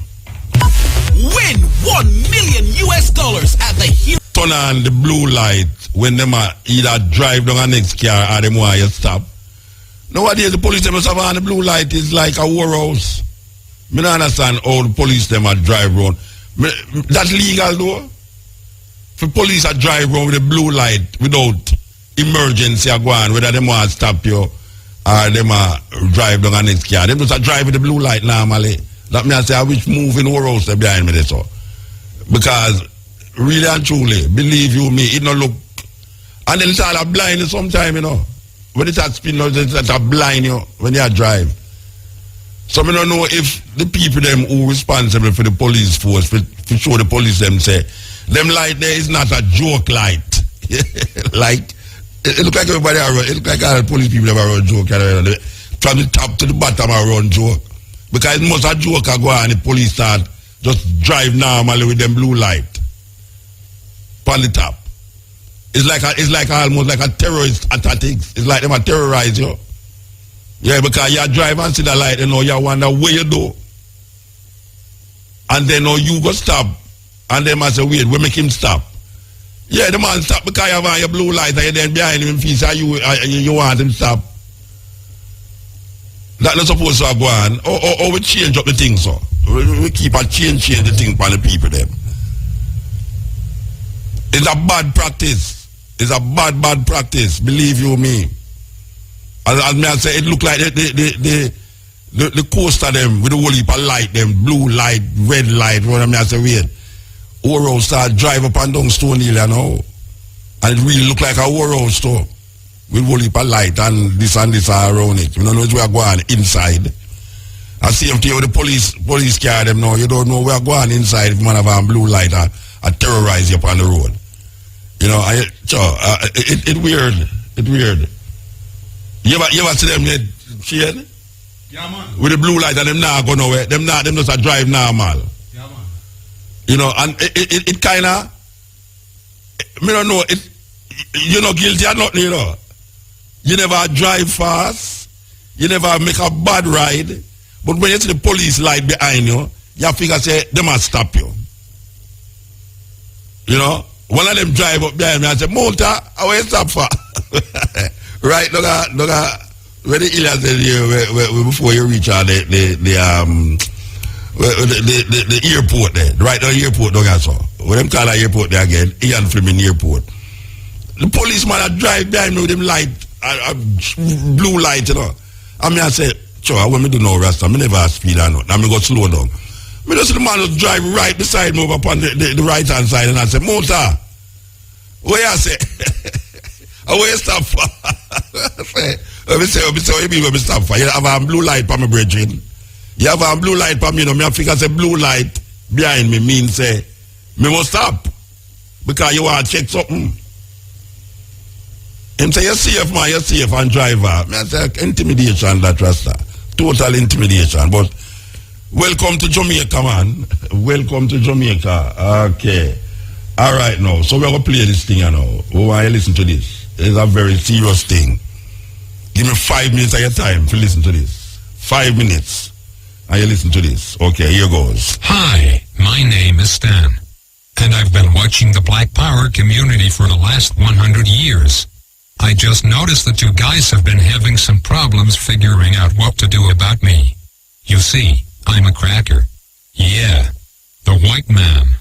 Win $1 million at the Hero. Turn on the blue light when them either drive down a next car or them want you stop. Nowadays the police them must have on the blue light is like a warehouse. Me don't understand how the police them a drive around. That's legal though. For police a drive around with a blue light without emergency a go on, whether them want to stop you or them drive down a next car. Them just a drive with the blue light normally. That means I say which move in the warehouse they behind me there so. Because really and truly, believe you me, it don't look. And then it's all a blind sometimes, you know. When it's at spin, it's a blind you when you drive. So I don't know if the people them who responsible for the police force, for show the police them say, them light there is not a joke light. Like, it look like everybody around, it look like all the police people ever run joke. From the top to the bottom I run joke. Because it must a joke I go on, the police start just drive normally with them blue light. On the top. It's like almost like a terrorist attack. It's like them a terrorize you. Yeah, because you drive and see the light, you know, you wonder where you do. And then you go stop. And then I say, wait, we make him stop. Yeah, the man stop because you have on your blue light and you then behind him in face and you want him stop. That's not supposed to go on. Or we change up the thing, so. We keep on change the thing for the people them. It's a bad practice. It's a bad practice. Believe you me. As me I say, it look like the the coaster them with the whole heap of light, them blue light, red light, what I mean, I say, wait. War start drive up and down Stone Hill, you know. And it really look like a war store. With whole heap of light and this are around it. You don't know where we're going inside. I see him with the police car them now. You don't know where we're going inside if man have a blue light or terrorize you up on the road. You know, it weird. It weird. You ever see them yet, Shane? Yeah, man. With the blue light and them now go nowhere. Them just a drive normal. Yeah, man. You know, and it kinda, me don't know, you're not guilty or nothing, you know. You never drive fast, you never make a bad ride, but when you see the police light behind you, you figure say, they must stop you. You know, one of them drive up behind me and say, Motor, I will stop for. Right, look at where the Ilya said here, before you reach the airport there, right now airport, don't you so? When them call the airport there again, Ian Fleming Airport. The policeman that drive behind me with them light, blue light, you know. I mean, I say, sure, when me do no rasta, I never speed or not. I mean, go slow down. Me just the man just drive right beside me over upon the right hand side, and I say, Motor, where I say, where you stop for? Let me say, what you mean when me stop for? You have a blue light for me, brethren. You have a blue light for me, you know. Me I figure say blue light behind me means say, me must stop. Because you want to check something. Him say, you're safe, man, you're safe, and driver. Me I say, intimidation, that rasta. Total intimidation. But welcome to Jamaica, man. Welcome to Jamaica. Okay. All right, now. So we're going to play this thing, you know. Oh, I listen to this. It's a very serious thing. Give me 5 minutes of your time to listen to this. 5 minutes. And you listen to this. Okay, here goes. Hi, my name is Stan. And I've been watching the Black Power community for the last 100 years. I just noticed that you guys have been having some problems figuring out what to do about me. You see, I'm a cracker. Yeah. The white man.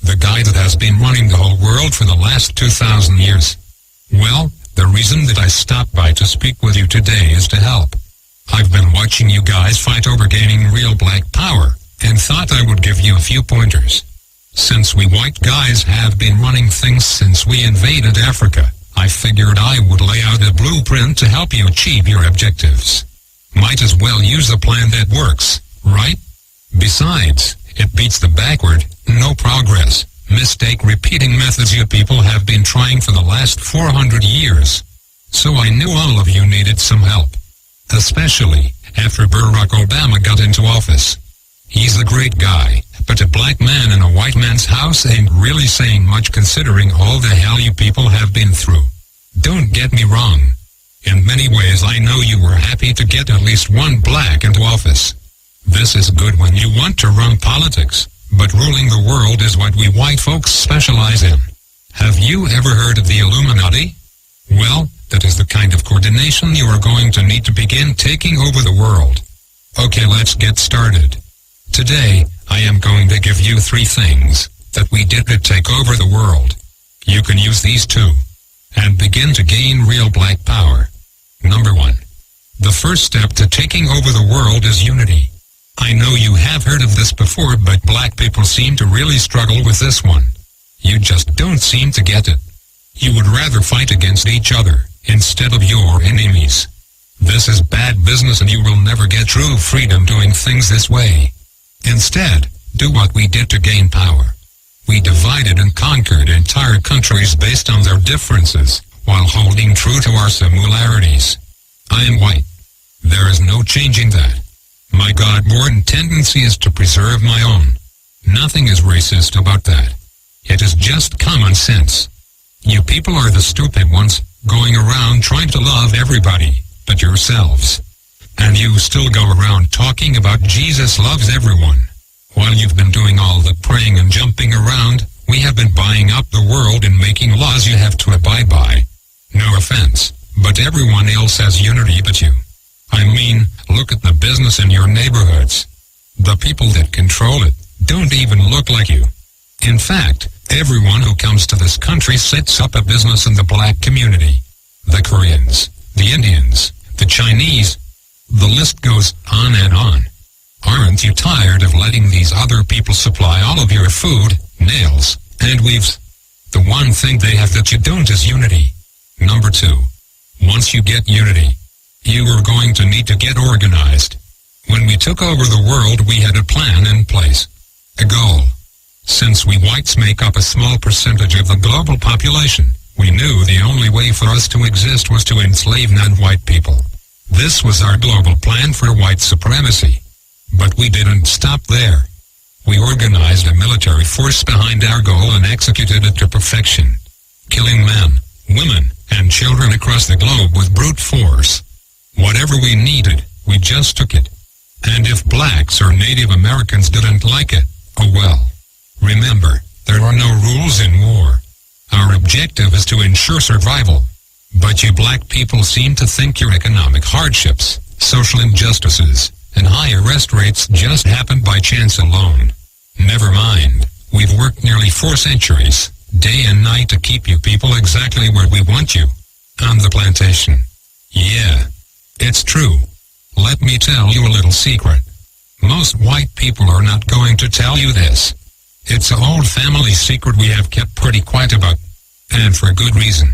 The guy that has been running the whole world for the last 2,000 years. Well, the reason that I stopped by to speak with you today is to help. I've been watching you guys fight over gaining real black power, and thought I would give you a few pointers. Since we white guys have been running things since we invaded Africa, I figured I would lay out a blueprint to help you achieve your objectives. Might as well use a plan that works, right? Besides, it beats the backward, no progress, mistake repeating methods you people have been trying for the last 400 years. So I knew all of you needed some help. Especially after Barack Obama got into office. He's a great guy, but a black man in a white man's house ain't really saying much considering all the hell you people have been through. Don't get me wrong. In many ways I know you were happy to get at least one black into office. This is good when you want to run politics, but ruling the world is what we white folks specialize in. Have you ever heard of the Illuminati? Well, that is the kind of coordination you are going to need to begin taking over the world. Okay, let's get started. Today, I am going to give you 3 things that we did to take over the world. You can use these too, and begin to gain real black power. Number 1. The first step to taking over the world is unity. I know you have heard of this before, but black people seem to really struggle with this one. You just don't seem to get it. You would rather fight against each other instead of your enemies. This is bad business and you will never get true freedom doing things this way. Instead, do what we did to gain power. We divided and conquered entire countries based on their differences, while holding true to our similarities. I am white. There is no changing that. My God-born tendency is to preserve my own. Nothing is racist about that. It is just common sense. You people are the stupid ones, going around trying to love everybody, but yourselves. And you still go around talking about Jesus loves everyone. While you've been doing all the praying and jumping around, we have been buying up the world and making laws you have to abide by. No offense, but everyone else has unity but you. I mean, look at the business in your neighborhoods. The people that control it don't even look like you. In fact, everyone who comes to this country sets up a business in the black community. The Koreans, the Indians, the Chinese, The list goes on and on. Aren't you tired of letting these other people supply all of your food, nails, and weaves? The one thing they have that you don't is unity. Number 2. Once you get unity, you are going to need to get organized. When we took over the world, we had a plan in place. A goal. Since we whites make up a small percentage of the global population, we knew the only way for us to exist was to enslave non-white people. This was our global plan for white supremacy. But we didn't stop there. We organized a military force behind our goal and executed it to perfection, killing men, women, and children across the globe with brute force. Whatever we needed, we just took it. And if blacks or Native Americans didn't like it, oh well. Remember, there are no rules in war. Our objective is to ensure survival. But you black people seem to think your economic hardships, social injustices, and high arrest rates just happened by chance alone. Never mind, we've worked nearly 4 centuries, day and night to keep you people exactly where we want you. On the plantation. Yeah, it's true. Let me tell you a little secret. Most white people are not going to tell you this. It's an old family secret we have kept pretty quiet about. And for good reason.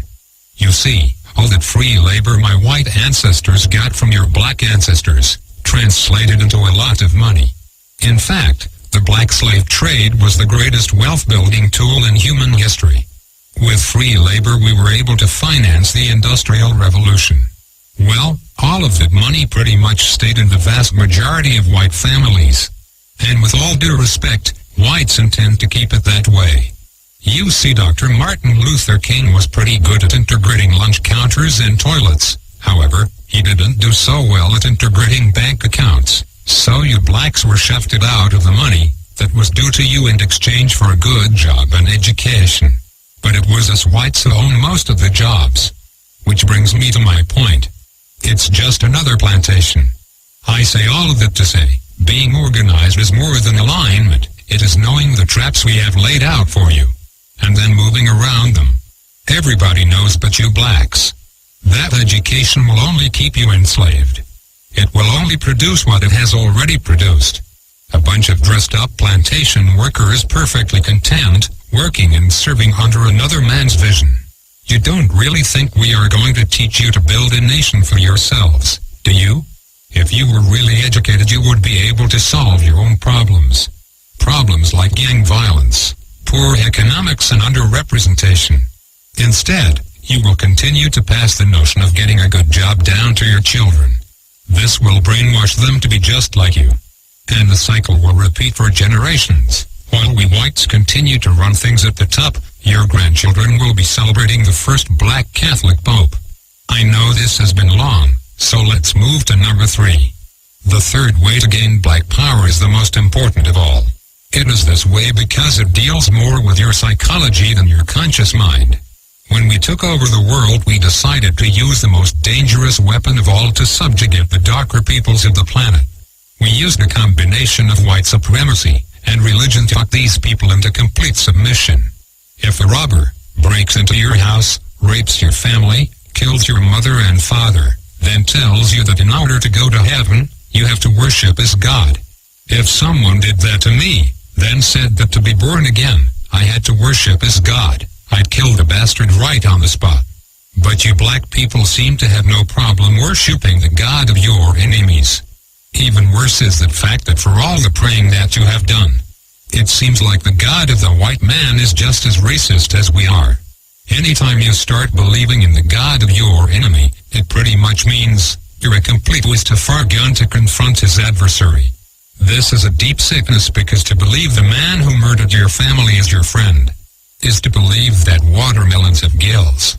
You see, all that free labor my white ancestors got from your black ancestors translated into a lot of money. In fact, the black slave trade was the greatest wealth-building tool in human history. With free labor we were able to finance the Industrial Revolution. Well, all of that money pretty much stayed in the vast majority of white families. And with all due respect, whites intend to keep it that way. You see, Dr. Martin Luther King was pretty good at integrating lunch counters and toilets. However, he didn't do so well at integrating bank accounts. So you blacks were shafted out of the money that was due to you in exchange for a good job and education. But it was us whites who owned most of the jobs. Which brings me to my point. It's just another plantation. I say all of that to say, being organized is more than alignment. It is knowing the traps we have laid out for you, and then moving around them. Everybody knows but you blacks. That education will only keep you enslaved. It will only produce what it has already produced. A bunch of dressed-up plantation workers perfectly content, working and serving under another man's vision. You don't really think we are going to teach you to build a nation for yourselves, do you? If you were really educated, you would be able to solve your own problems. Problems like gang violence, poor economics, and underrepresentation. Instead, you will continue to pass the notion of getting a good job down to your children. This will brainwash them to be just like you. And the cycle will repeat for generations. While we whites continue to run things at the top, your grandchildren will be celebrating the first black Catholic Pope. I know this has been long, so let's move to number 3. The third way to gain black power is the most important of all. It is this way because it deals more with your psychology than your conscious mind. When we took over the world, we decided to use the most dangerous weapon of all to subjugate the darker peoples of the planet. We used a combination of white supremacy and religion to talk these people into complete submission. If a robber breaks into your house, rapes your family, kills your mother and father, then tells you that in order to go to heaven, you have to worship as God. If someone did that to me, then said that to be born again, I had to worship as God, I'd kill the bastard right on the spot. But you black people seem to have no problem worshipping the God of your enemies. Even worse is the fact that for all the praying that you have done, it seems like the God of the white man is just as racist as we are. Anytime you start believing in the God of your enemy, it pretty much means you're a complete waste of far gun to confront his adversary. This is a deep sickness because to believe the man who murdered your family is your friend is to believe that watermelons have gills.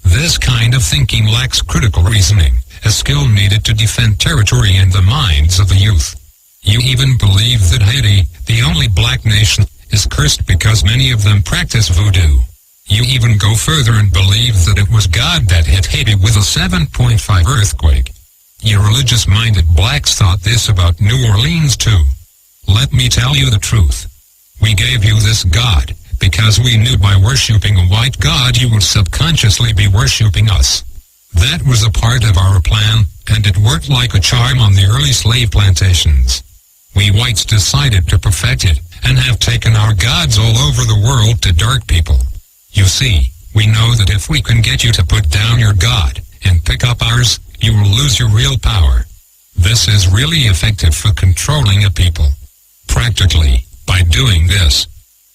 This kind of thinking lacks critical reasoning, a skill needed to defend territory and the minds of the youth. You even believe that Haiti, the only black nation, is cursed because many of them practice voodoo. You even go further and believe that it was God that hit Haiti with a 7.5 earthquake. You religious-minded blacks thought this about New Orleans too. Let me tell you the truth. We gave you this God because we knew by worshipping a white God you would subconsciously be worshipping us. That was a part of our plan, and it worked like a charm on the early slave plantations. We whites decided to perfect it, and have taken our gods all over the world to dark people. You see, we know that if we can get you to put down your god, and pick up ours, you will lose your real power. This is really effective for controlling a people. Practically, by doing this,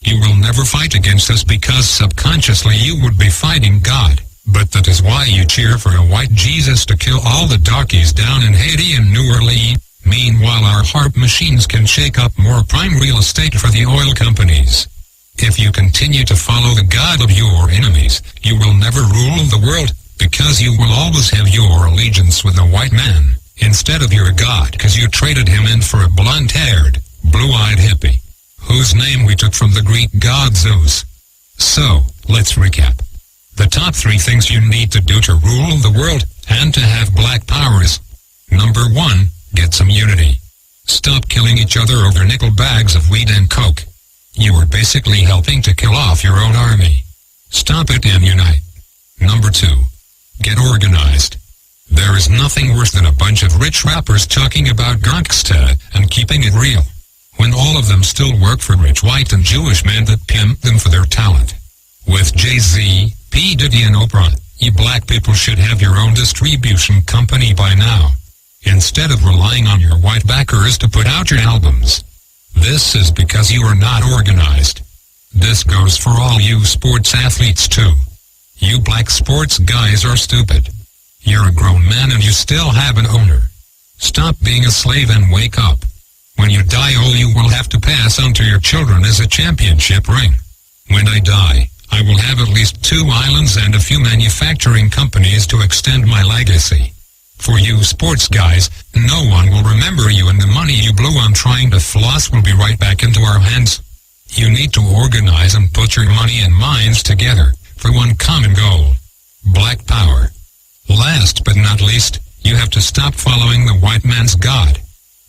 you will never fight against us because subconsciously you would be fighting God. But that is why you cheer for a white Jesus to kill all the darkies down in Haiti and New Orleans. Meanwhile, our harp machines can shake up more prime real estate for the oil companies. If you continue to follow the God of your enemies, you will never rule the world, because you will always have your allegiance with a white man, instead of your God, because you traded him in for a blonde-haired, blue-eyed hippie, whose name we took from the Greek god Zeus. So, let's recap. The top 3 things you need to do to rule the world, and to have black powers. Number 1, get some unity. Stop killing each other over nickel bags of weed and coke. You are basically helping to kill off your own army. Stop it and unite. Number 2, get organized. There is nothing worse than a bunch of rich rappers talking about gangsta and keeping it real, when all of them still work for rich white and Jewish men that pimp them for their talent. With Jay-Z, P. Diddy and Oprah, you black people should have your own distribution company by now, instead of relying on your white backers to put out your albums. This is because you are not organized. This goes for all you sports athletes too. You black sports guys are stupid. You're a grown man and you still have an owner. Stop being a slave and wake up. When you die, all you will have to pass on to your children is a championship ring. When I die, I will have at least 2 islands and a few manufacturing companies to extend my legacy. For you sports guys, no one will remember you, and the money you blew on trying to floss will be right back into our hands. You need to organize and put your money and minds together for one common goal: black power. Last but not least, you have to stop following the white man's God.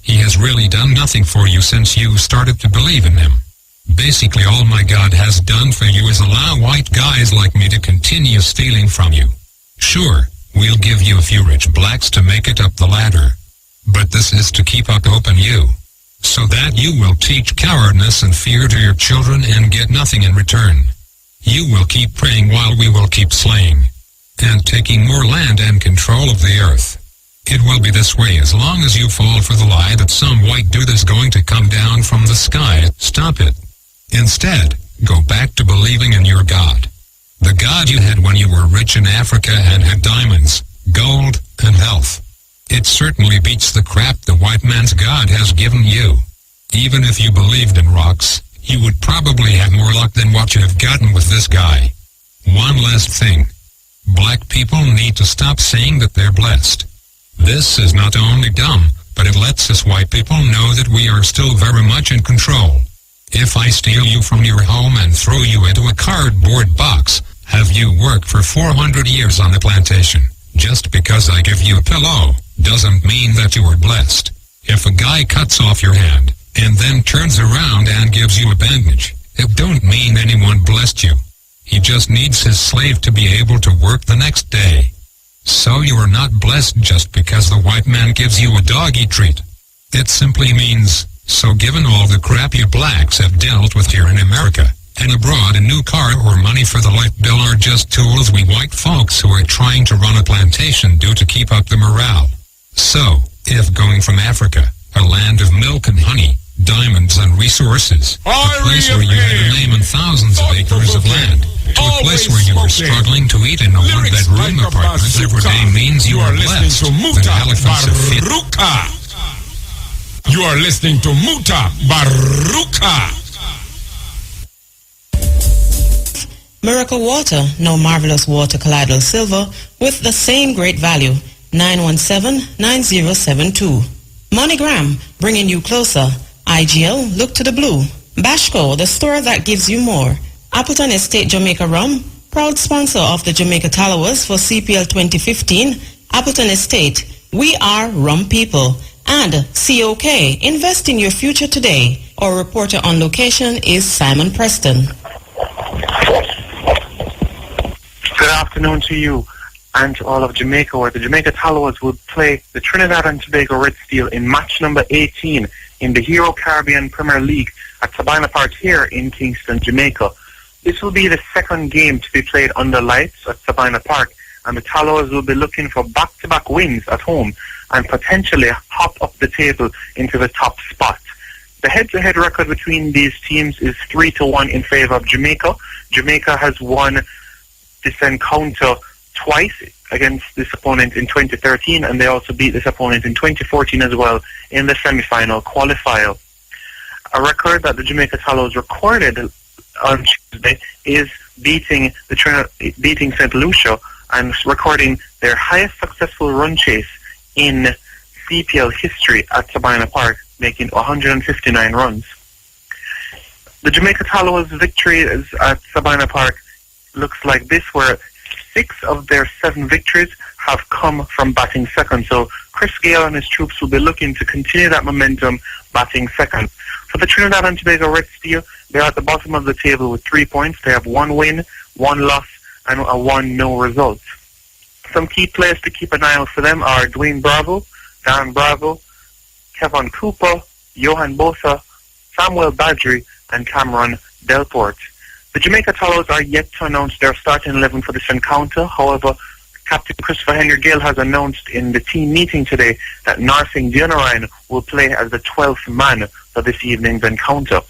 He has really done nothing for you since you started to believe in him. Basically, all my God has done for you is allow white guys like me to continue stealing from you. Sure, we'll give you a few rich blacks to make it up the ladder, but this is to keep up hope in you, so that you will teach cowardness and fear to your children and get nothing in return. You will keep praying while we will keep slaying, and taking more land and control of the earth. It will be this way as long as you fall for the lie that some white dude is going to come down from the sky. Stop it. Instead, go back to believing in your God. The God you had when you were rich in Africa and had diamonds, gold, and health. It certainly beats the crap the white man's God has given you. Even if you believed in rocks, you would probably have more luck than what you have gotten with this guy. One last thing. Black people need to stop saying that they're blessed. This is not only dumb, but it lets us white people know that we are still very much in control. If I steal you from your home and throw you into a cardboard box, have you work for 400 years on the plantation? Just because I give you a pillow, doesn't mean that you are blessed. If a guy cuts off your hand, and then turns around and gives you a bandage, it don't mean anyone blessed you. He just needs his slave to be able to work the next day. So you are not blessed just because the white man gives you a doggy treat. It simply means, so given all the crap you blacks have dealt with here in America, and abroad, a new car or money for the light bill are just tools we white folks who are trying to run a plantation do to keep up the morale. So, if going from Africa, a land of milk and honey, diamonds and resources, a place where you had your name on thousands of acres of land, to a place where you were struggling to eat in a one-bedroom apartment every day means you are blessed, then Halifax are fit. You are listening to Mutabaruka. Miracle Water, no marvelous water colloidal silver with the same great value. 917-9072. MoneyGram, bringing you closer. IGL, look to the blue. Bashco, the store that gives you more. Appleton Estate Jamaica Rum, proud sponsor of the Jamaica Tallowers for CPL 2015. Appleton Estate, we are rum people. And COK, invest in your future today. Our reporter on location is Simon Preston. Good afternoon to you. and to all of Jamaica, where the Jamaica Tallowas will play the Trinidad and Tobago Red Steel in match number 18 in the Hero Caribbean Premier League at Sabina Park here in Kingston, Jamaica. This will be the second game to be played under lights at Sabina Park, and the Tallowas will be looking for back-to-back wins at home and potentially hop up the table into the top spot. The head-to-head record between these teams is 3-1 in favour of Jamaica. Jamaica has won this encounter twice against this opponent in 2013, and they also beat this opponent in 2014 as well in the semi-final qualifier. A record that the Jamaica Tallows recorded on Tuesday is beating St. Lucia and recording their highest successful run chase in CPL history at Sabina Park, making 159 runs. The Jamaica Tallows' victories at Sabina Park looks like this, where 6 of their 7 victories have come from batting second. So Chris Gale and his troops will be looking to continue that momentum batting second. For the Trinidad and Tobago Red Steel, they're at the bottom of the table with 3 points. They have 1 win, 1 loss, and a 1 no result. Some key players to keep an eye out for them are Dwayne Bravo, Dan Bravo, Kevin Cooper, Johan Bosa, Samuel Badri, and Cameron Delport. The Jamaica Tallows are yet to announce their starting 11 for this encounter. However, Captain Christopher Henry Gill has announced in the team meeting today that Narsingh Dionarine will play as the 12th man for this evening's encounter.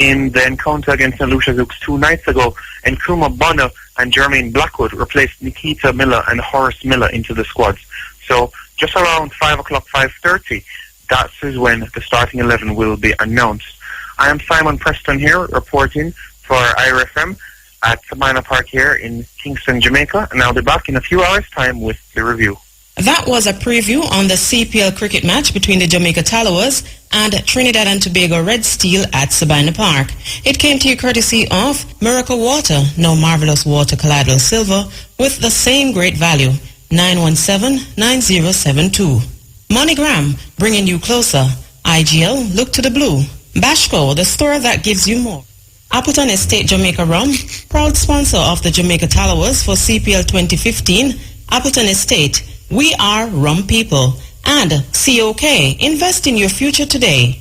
In the encounter against St. Lucia Zooks 2 nights ago, Nkrumah Bonner and Jermaine Blackwood replaced Nikita Miller and Horace Miller into the squads. So just around 5 o'clock, 5:30, that is when the starting 11 will be announced. I am Simon Preston here, reporting for IRFM at Sabina Park here in Kingston, Jamaica, and I'll be back in a few hours' time with the review. That was a preview on the CPL cricket match between the Jamaica Tallowas and Trinidad and Tobago Red Steel at Sabina Park. It came to you courtesy of Miracle Water, now Marvelous Water Collateral Silver, with the same great value, 917-9072. MoneyGram, bringing you closer. IGL, look to the blue. Bashco, the store that gives you more. Appleton Estate Jamaica Rum, proud sponsor of the Jamaica Tallowas for CPL 2015. Appleton Estate, we are rum people. And COK, invest in your future today.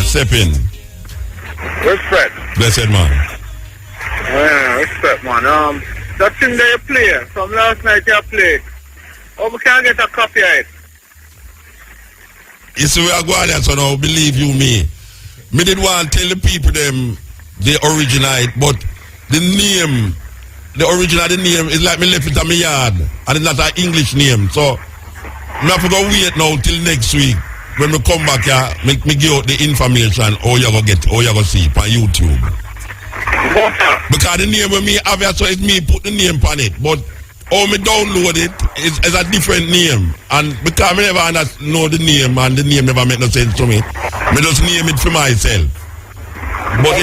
Step in. Respect. Blessed man. Yeah, respect, man. That thing that you play, from last night you played. Oh, we can't get a copy of it. You see, we are going there, so now believe you me. Me did want to tell the people them the original, but the name, the name is like me left it on my yard, and it's not an English name. So, me have to go wait now till next week. When we come back here, me give out the information how you go get, how you go see it on YouTube. Because the name when me have here, so it's me put the name on it, but how me download it is a different name. And because me never know the name, and the name never make no sense to me, me just name it for myself. But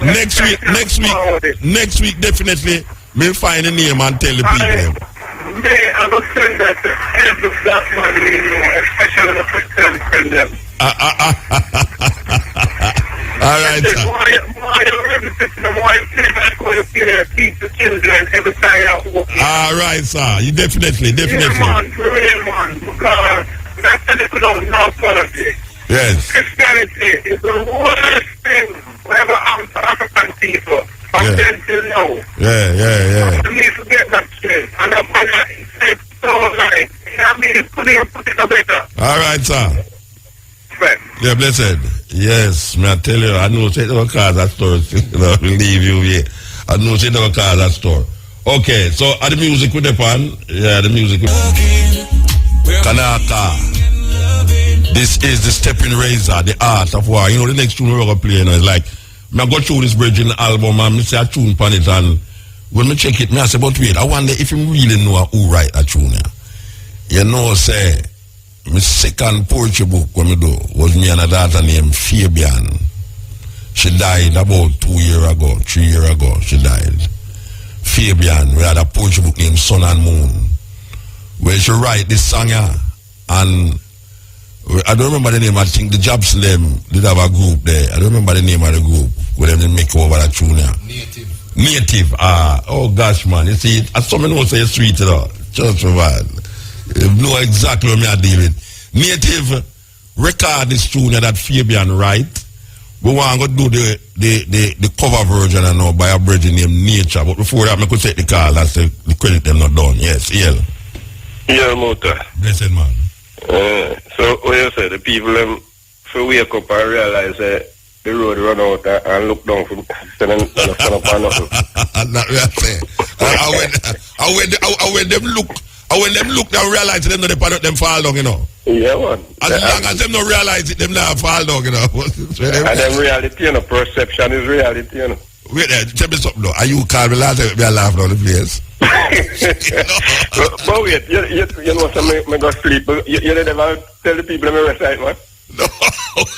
next week definitely me find the name and tell the people. I understand that every black man, especially the Christian friend. All right, sir. All right, sir. You definitely. Yes. Christianity is the worst thing ever happened to African people. Until now. Yeah. You need to get that straight. And I'm going to say so like, I mean, put it better. All right, sir. Yeah, blessed. Yes, me I tell you, I know say never cause that store. Leave you here. I know say never cause that store. Okay, so are the music with the pan? Yeah, the music with Kanaka. This is the Stepping Razor, the art of war. You know, the next tune we're going to play, you know, is like, I go through this Virgin album and I say a tune pan it, and when I check it, I say, but wait, I wonder if you really know who write a tune here. You know, say, my second poetry book when I do was me and a daughter named Fabian. She died about 3 years ago, she died. Fabian, we had a poetry book named Sun and Moon, where she write this song here, and I don't remember the name. I think the Jobs them did have a group there. I don't remember the name of the group where them did make over that tune. Native. Oh gosh, man. You see, as someone who say sweet, you know. Just provide. You know exactly what I deal with. Native record this tune that Fabian write. We want to do the cover version and now by a bridge named Nature. But before that, I could take the call. That's the credit them not done. Yes, EL. Yeah, Muta. Blessed man. So what you say, the people them for wake up and realize that the road run out and look down from standing up and nothing. That's what I say. When them look, they realize them that them fall down, you know. Yeah, man. As long as them don't realize it, them not fall down, you know. And then reality, you know, perception is reality, you know. Wait there, tell me something though. Are you calm? Last time I laughed on the place. But wait, you know, so me go sleep. You never tell the people me recite, man. No,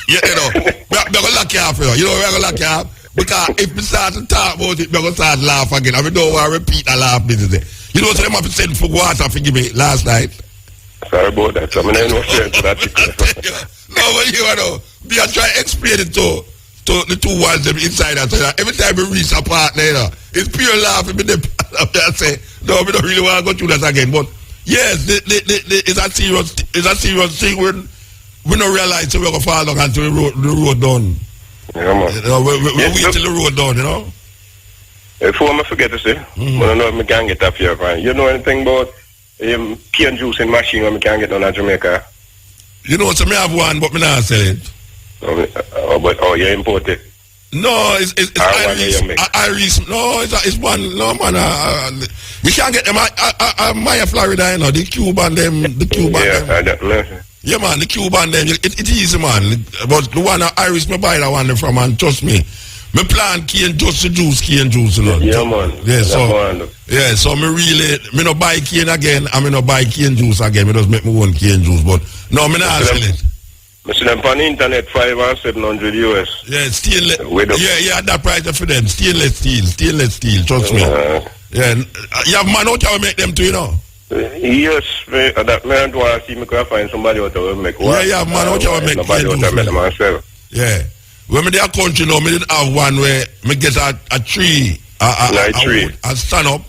you know, we're going to lock you off, you know, we're going to lock you off. Because if we start to talk about it, we're going to start to laugh again. And we don't want to repeat a laugh business. You know, so them have to send for water for me last night. Sorry about that. I mean, I know straight to that. No, but you know, we are trying to explain it to the two ones them inside and so every time we reach a part there, it's pure laughing. I say, no, we don't really want to go through that again. But yes, it's a serious thing when we don't realize we're going to fall down until the road done. Yeah, man. You know, we wait till the road done, you know. Before I forget to say, but I know I can't get up here, man. You know anything about cane juicing machine when I can't get down in Jamaica? You know, so I have one, but I not sell it. Oh, you import it? No, it's Irish. No, it's one. No, man. We can't get them. Maya, Florida, you know, the Cuban them. Yeah, man, the Cuban them. It's easy, man. But the one Irish, me buy that one from, and trust me. Me plant cane just to juice cane juice, you know. Yeah, man. Yeah, so me no buy cane again, and me no buy cane juice again. Me just make my own cane juice, but no, me not sell it. I see them on the internet, 500 and 700 US. Yeah, stainless. Yeah, that price for them. Stainless steel, trust me. Yeah, you have man out there make them too, you know. Yes, that man don't want to see me can find somebody out there make one. Yeah, you have man out there make nobody out there make them myself. Yeah. When me there country now, me didn't have one where me get a tree, a stand up,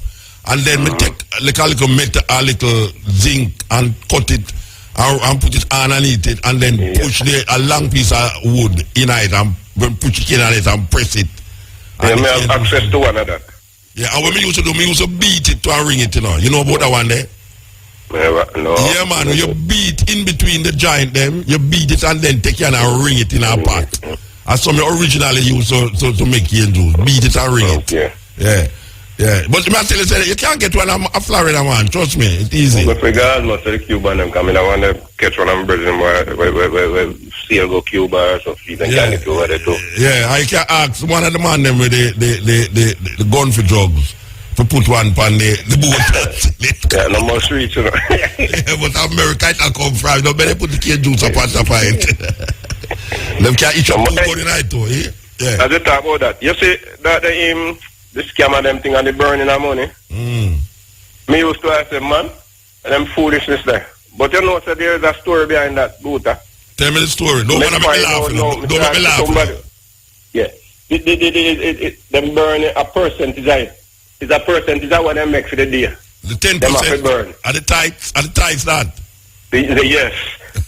and then me take like a little metal, a little zinc, and cut it, and put it underneath it, and then push a long piece of wood in it, and put it in it and press it. Yeah, me have access to one of that. Yeah, and what me used to do, me used to beat it to and ring it, you know. You know about that one there? No. Yeah, man, you beat in between the joint them, you beat it and then take it and ring it in a pot. As some originally used to make cane juice. Beat it and ring it. Yeah. But I tell you, you can't get one a Florida man, trust me, it's easy. But regardless of the Cuban them coming, I want to catch one of them Brazilian where still go Cuba or something, and can't get over there too. Yeah, I can ask one of the man them with the gun for drugs. To put one on the boat. Yeah, no more streets, you know. Yeah, but America it come from. No better put the cane juice up on top of it. Them can eat up two the night too, eh? Yeah. As you talk about that, you see that the scam of them thing and the burning of money. Me used to ask them, man, and them foolishness there. But you know, so there is a story behind that, Buta. Tell me the story. Don't make me laugh. Don't make me laugh. Yeah. Them burning a percentage. It's a percentage of what they make for the day. The 10% burn. Are the tithes that? Yes.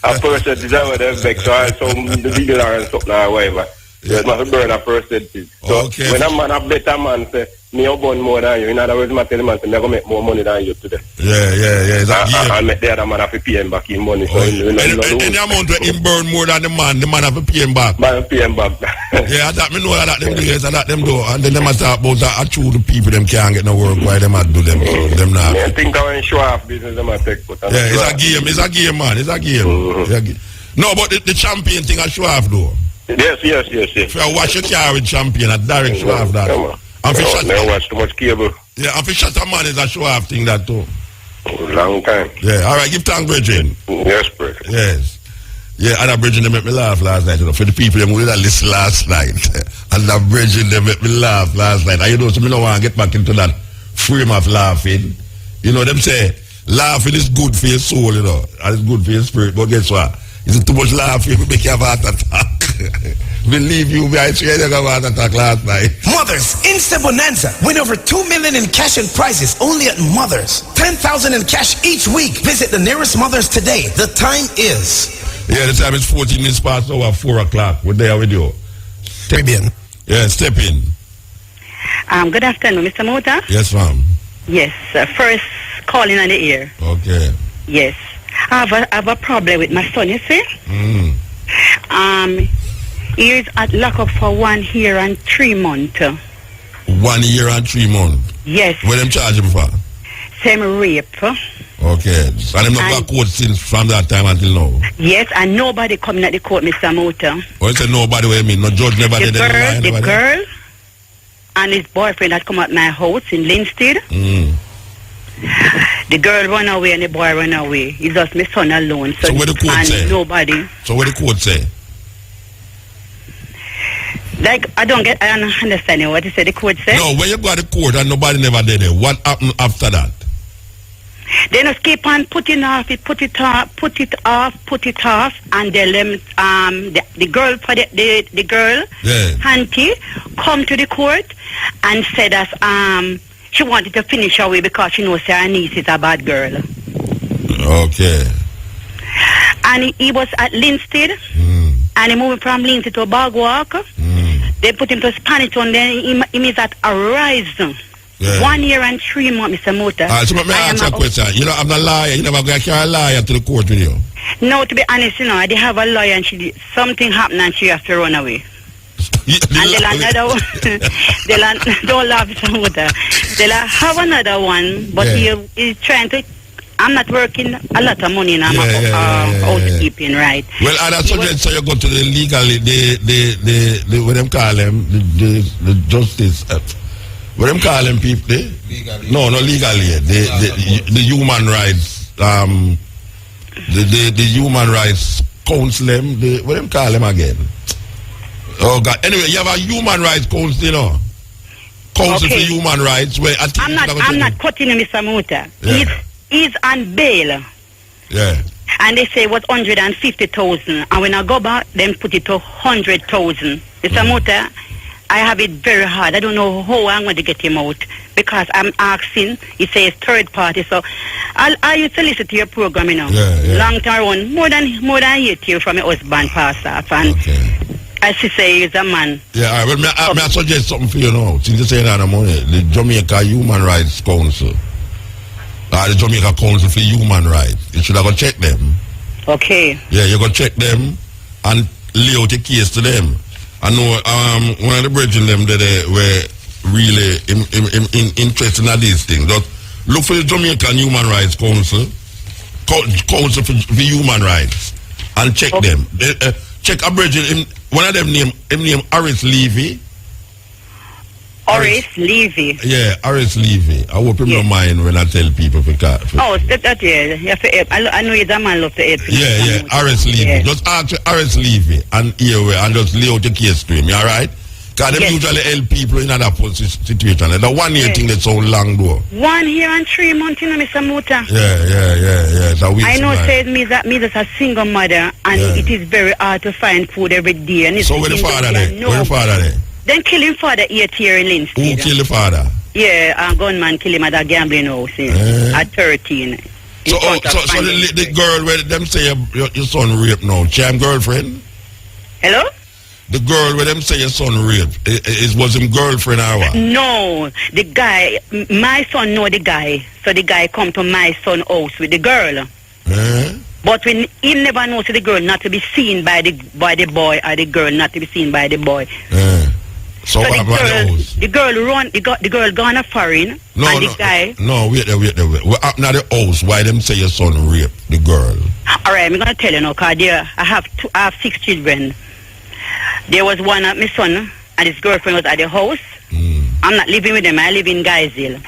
A percentage of what they make. So I saw the dealer and something or whatever. They must burn a percentage. So when a man, a better man say, me will burn more than you. In other words, I tell the man, I'm going to make more money than you today. Yeah. I make the other man have to pay him back his money. So any amount where him burn more than the man have to pay him back. Man pay him back. Yeah, that me know that them do, yes, that them do. And then them talk about that actually the people them can't get no work, why them do them. Them not. I think I want to show off business them I take. But it's a game, man. It's a game. No, but the champion thing I show off though. Yes. If I watch your car with champion, a direct show off that. I watch too much cable. Yeah, and for shut a man is a show off thing that too. Long time. Yeah, alright, give thanks, Bridget. Yes, Bridget. Yes. Yeah, and that Bridget, they make me laugh last night, you know, for the people who did listen last night. And that Bridget, they make me laugh last night. And you know, so me don't want to get back into that frame of laughing. You know, them say, laughing is good for your soul, you know, and it's good for your spirit, but guess what? Is it too much laughing? We make you have a heart attack. Believe you me, I swear you have a heart attack last night. Mothers Insta Bonanza. Win over $2 million in cash and prizes only at Mothers. $10,000 in cash each week. Visit the nearest Mothers today. The time is. Yeah, the time is 14 minutes past over 4 o'clock. We're there with you. Step in. Yeah, step in. Good afternoon, Mr. Mota. Yes, ma'am. Yes, first calling on the ear. Okay. Yes. I have a problem with my son, you see? He is at lockup for 1 year and 3 months. 1 year and 3 months? Yes. What them charge him for? Same rape. Okay. And him not got court since from that time until now? Yes, and nobody coming at the court, Mr. Mota. What you say nobody, what you mean? No judge never did anything? The girl and his boyfriend that come at my house in Linstead. The girl run away and the boy run away. It's just my son alone. So what the court say? Nobody. So what the court say? Like, I don't understand what you say the court say. No, when you go to the court and nobody never did it, what happened after that? They just keep on putting off, put it off, and they the girl for the girl, auntie, come to the court and said that she wanted to finish away because she knows her niece is a bad girl. Okay. And he was at Linstead, and he moved from Linstead to Bagwalk. They put him to Spanish town, then he is at Horizon. Yeah. 1 year and 3 months, Mr. Mota. So let me ask you a question. You know, I'm not a liar. You never going to carry a liar to the court with you? No, to be honest, you know, they have a lawyer and something happened and she has to run away. And they'll another one. Don't laugh, Mr. Mota. They'll have another one, but he's trying to. I'm not working a lot of money now. I'm housekeeping, right? Well, I suggest so you go to the legal, the what them call them, the justice. What them call them people? No, not legally. The human rights. The human rights council. What them call them again? Oh God. Anyway, you have a human rights council, you know. Council for Human Rights. Where I'm not cutting him, Mr. Mota. Yeah. He's on bail. Yeah. And they say it was 150,000. And when I go back, then put it to 100,000. Mr. Mota, I have it very hard. I don't know how I'm going to get him out because I'm asking. He says third party. So I used to listen to your program, you know. Long time on, more than 8 years from my husband passed off. And as she say, he's a man. Yeah, well, may I suggest something for you now. Since you say that money, the Jamaica Human Rights Council, the Jamaica Council for Human Rights, you should have go check them. Okay. Yeah, you go check them and lay out the case to them. I know one of the brethren them that were really interested in these things. Just look for the Jamaican Human Rights Council, Council for Human Rights, and check them. Check a brethren. One of them name Horace Levy. Horace Levy. Yeah, Horace Levy. I hope him don't mind when I tell people for that I know he's a man love to help. Yeah, Horace Levy. Yeah. Just ask Horace Levy and just lay out the case to him. You alright? Because they usually help people in other situation. The 1 year thing that's so long though. 1 year and 3 months, you know, Mr. Mota. Yeah. I know said me just a single mother and it is very hard to find food every day. And so where the father there? Where the father there? Then kill him father 8 years in Linstead. Who killed the father? Yeah, a gunman kill him at a gambling house at 13. So the girl where them say your son raped now, she am girlfriend? Hello? The girl where them say your son raped, was him girlfriend or what? No, the guy, my son know the guy. So the guy come to my son house with the girl. But when he never knows the girl not to be seen by the boy or the girl not to be seen by the boy. So what about the girl run, the girl gone a foreign. Guy. No, wait there. What happened at the house? Why them say your son raped the girl? Alright, I'm gonna tell you now, cause I have 6 children. There was one of my son and his girlfriend was at the house. I'm not living with them, I live in Guysville.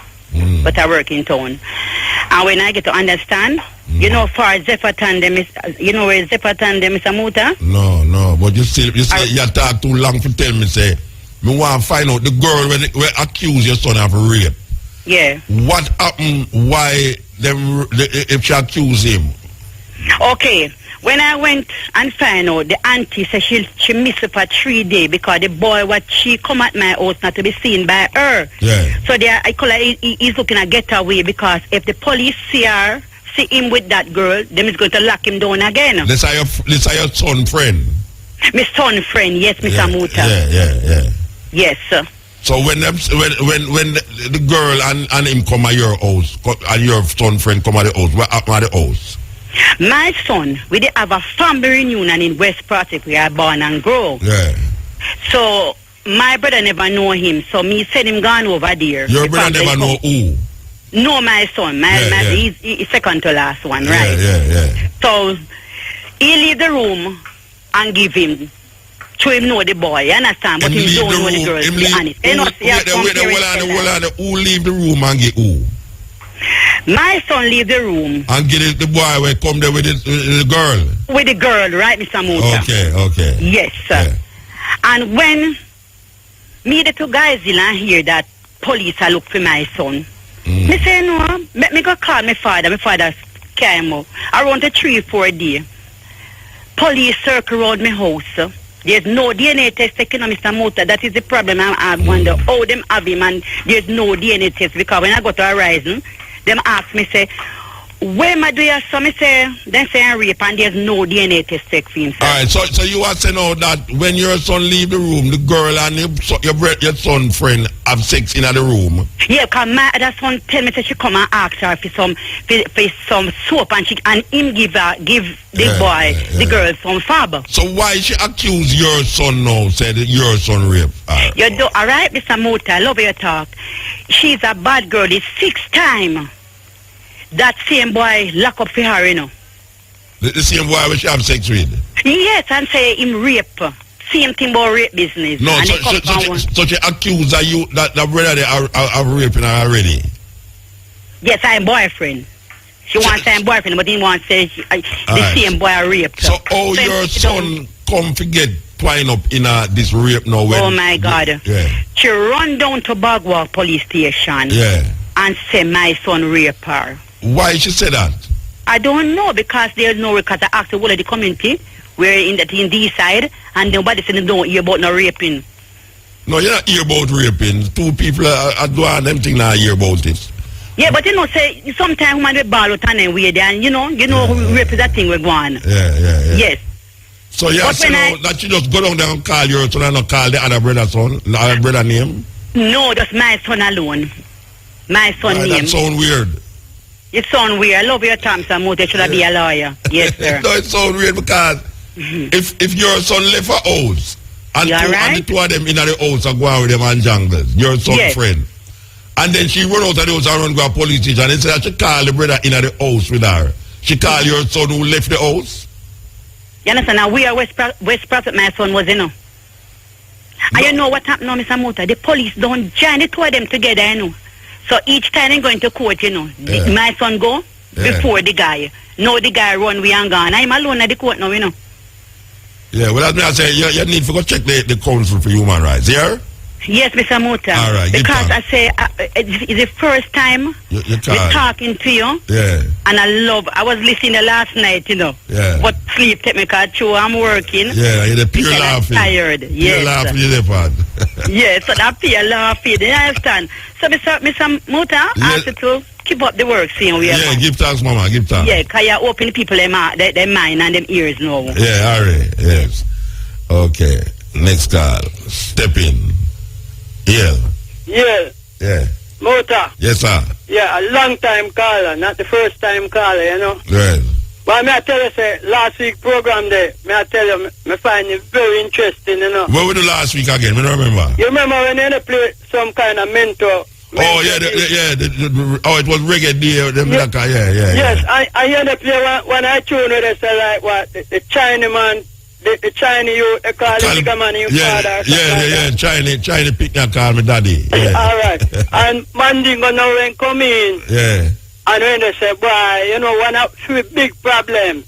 But I work in town. And when I get to understand, you know, for Zephyr Tandem, you know where Zephyr Tandem is, Mota? No, but you say you talk too long to tell me, say, me want to find out the girl where accuse your son of rape. Yeah. What happened? Why if she accuse him? Okay. When I went and found out, the auntie said she missed it for 3 days because the boy, what she come at my house not to be seen by her. Yeah. So I call her, he's looking to get away because if the police see him with that girl, them is going to lock him down again. This are your son friend. My son friend, yes, Mr. Muta. Yeah. Yes, sir. So when the girl and him come at your house, and your son friend come at the house, what happened at the house? My son, we did have a family reunion in West Pacific where I born and grow. Yeah. So my brother never know him, so me send him gone over there. Your brother never know who? No, my son. He's second to last one, right? Yeah. So he leave the room and give him to him know the boy, you understand? But he don't know the girl, to be honest. Who leave the room and get who? My son leave the room. And get the boy will come there with the girl? With the girl, right, Mr. Muta? Okay. Yes, sir. Yeah. And when me the two guys in hear that police are look for my son, me say, no, let me go call my father. My father came out. Around the 3-4 days. Police circle around my house. There's no DNA test taken on Mr. Muta. That is the problem. I wonder how them have him and there's no DNA test. Because when I go to Horizon, them ask me, say, where am I doing your son? I say, then say rape and there's no DNA test taken for him. Alright, so you are saying now that when your son leave the room, the girl and your son friend have sex in the room? Yeah, because my other son tell me that she come and ask her for some soap and him give the boy, the girl, some fab. So why she accuse your son now, said your son rape her? You do, alright, Mr. Muta, I love your talk. She's a bad girl, it's 6th time. That same boy lock up for her, you know. The same boy which she have sex with? Yes, and say him rape. Same thing about rape business. No, so she accused that you that the brother they are raping her already? Yes, I'm boyfriend. She wants to say boyfriend, but he wants to say the same boy raped her. So your son come to get twined up in this rape now? Oh my God. Yeah. She run down to Bagwalk police station and say my son raped her. Why she say that? I don't know, because there's no record. I asked the whole of the community, we're in this side, and nobody said they don't hear about no raping. No, you not hear about raping. 2 people are doing them thing now hear about it. Yeah, but say sometimes when we ball out and we there, and you know rape is that thing we're going. Yeah. Yes. So you say that you just go down there and call your son and not call the other brother's son, the other brother name? No, just my son alone. My son name. That sound weird. It sound weird. I love your terms, Samuel. Should I be a lawyer? Yes, sir. No, it sound weird because if your son left a house and the 2 of them in the house are going with them and jungle, your son's friend, and then she run out of the house and run to a police station and say that she call the brother in the house with her. She call your son who left the house? You understand? Now we are West Prophet, my son was, you know. And you know what happened now, Mr. Muta? The police don't join the 2 of them together, you know. So each time they're going to court, you know, my son go before the guy. No, the guy run, we and gone. I'm alone at the court now, you know. Yeah, well, that's me I say, you need to go check the Council for Human Rights, yeah? Yes, Mr. Muta. All right, because I say, it's the first time we're talking to you. Yeah. And I was listening last night, you know. Yeah. But sleep take me because I'm working. Yeah, you're the pure laughing. Tired. Pure laughing, you're the part. Yes, so that pure laughing, you understand? So, Mr. Muta, I ask you to keep up the work, seeing we are. Yeah, give thanks, Mama, give thanks. Yeah, because you open people their mind and them ears now. Yeah, all right, yes. Okay, next call. Step in. Yeah. Muta. Yes, sir. Yeah, a long time caller, not the first time caller, you know. Right. But may I tell you, say, last week program there, may I tell you, me find it very interesting, you know. What we do last week again? I don't remember. You remember when you play some kind of mentor? Oh, yeah, it was reggae day. Yes, I hear the play when I tune with it, say like what, the Chinaman, the Chinese youth, they call the bigger man your father. Yeah. Chinese picnic call me daddy. Yeah. All right. And Mandingo now when come in. Yeah. And when they say, boy, you know, one of the big problem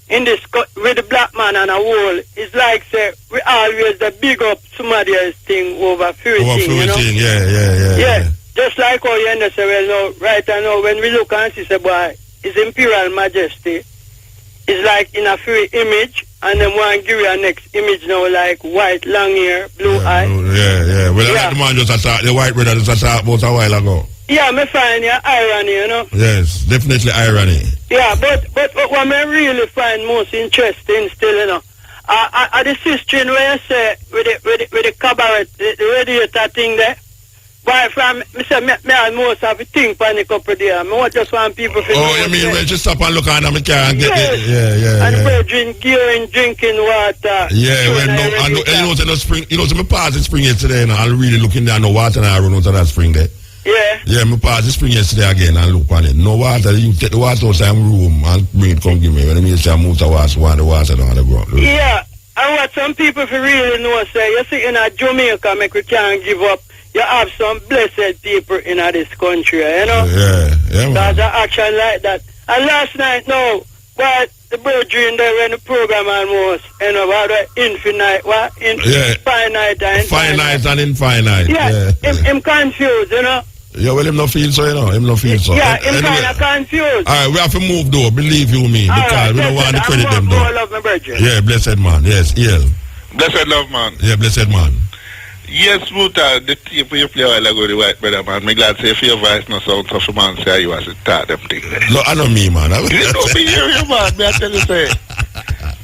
in this with the black man and a whole, it's like say we always the big up somebody else thing over everything, you know. Yeah. Just like how you say, well, no, right now when we look and see, say, boy, His Imperial Majesty it's like in a free image, and then one give you a next image now, like white, long hair, blue eye. Yeah. Well, like the man just attacked, the white brother just attacked about a while ago. Yeah, me find your irony, you know. Yes, definitely irony. Yeah, but what I really find most interesting still, you know, the system where you say with the cabaret, the radiator thing there. Why from me say me almost have to think for a couple of days. I just want people to know. You mean when you stop and look under my car and get it? Yeah. And we're drinking water. Yeah, well, no, I know, you know, the spring, you know, so my pass the spring yesterday, and I'm really looking there, no water, and I run out of that spring there. Yeah, my pass the spring yesterday again and look on it. No water, you take the water outside my room and bring it, come give me. When I mean, say I move to water, want the water down the ground. Yeah, and what some people really know, say, you see, in Jamaica, make we can't give up. You have some blessed people in this country, you know? Yeah, man. There's an action like that. And last night, no, but the brethren there when the program almost, you know, about the infinite, what? Finite and finite and infinite. Yeah. Him confused, you know? Yeah, well, him not feel so, you know. Him not feel so. Yeah, him kind of confused. All right, we have to move, though. Believe you me. Because we don't want to credit them, though. Love my brethren. Yeah, blessed man. Yes, Iel. Blessed love, man. Yeah, blessed man. Yes, Muta, the tape you play a while ago, the white brother, man. I'm glad to say if your voice no sound tough, man, say you was to start them things. No, I know me, man. You don't be hearing you, man. I tell you, say.